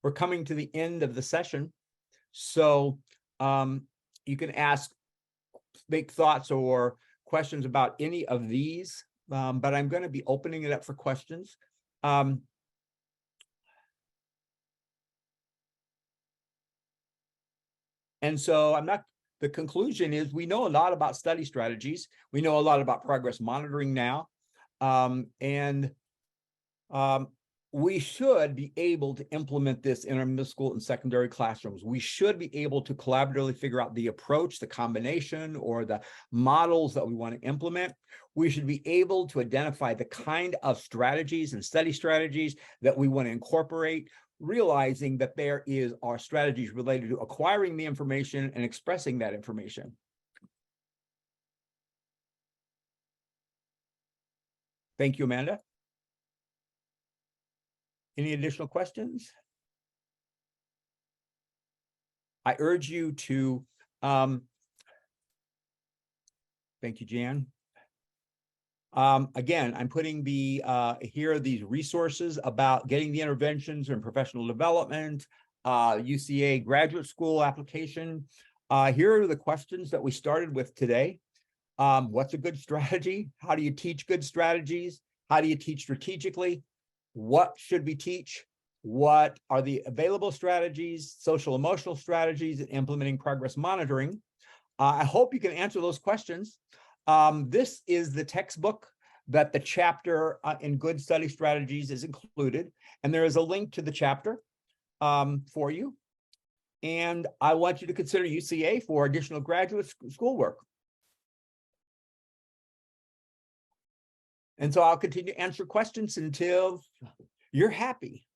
We're coming to the end of the session, so you can make thoughts or questions about any of these, but I'm going to be opening it up for questions. And so the conclusion is we know a lot about study strategies. We know a lot about progress monitoring now. We should be able to implement this in our middle school and secondary classrooms. We should be able to collaboratively figure out the approach, the combination, or the models that we want to implement. We should be able to identify the kind of strategies and study strategies that we want to incorporate, realizing that there are strategies related to acquiring the information and expressing that information. Thank you, Amanda. Any additional questions? I urge you to, thank you, Jan. Again, I'm putting here are these resources about getting the interventions and professional development, UCA graduate school application. Here are the questions that we started with today. What's a good strategy? How do you teach good strategies? How do you teach strategically? What should we teach? What are the available strategies, social emotional strategies, and implementing progress monitoring? I hope you can answer those questions. This is the textbook that the chapter in good study strategies is included, and there is a link to the chapter for you. And I want you to consider UCA for additional graduate schoolwork. And so I'll continue to answer questions until you're happy.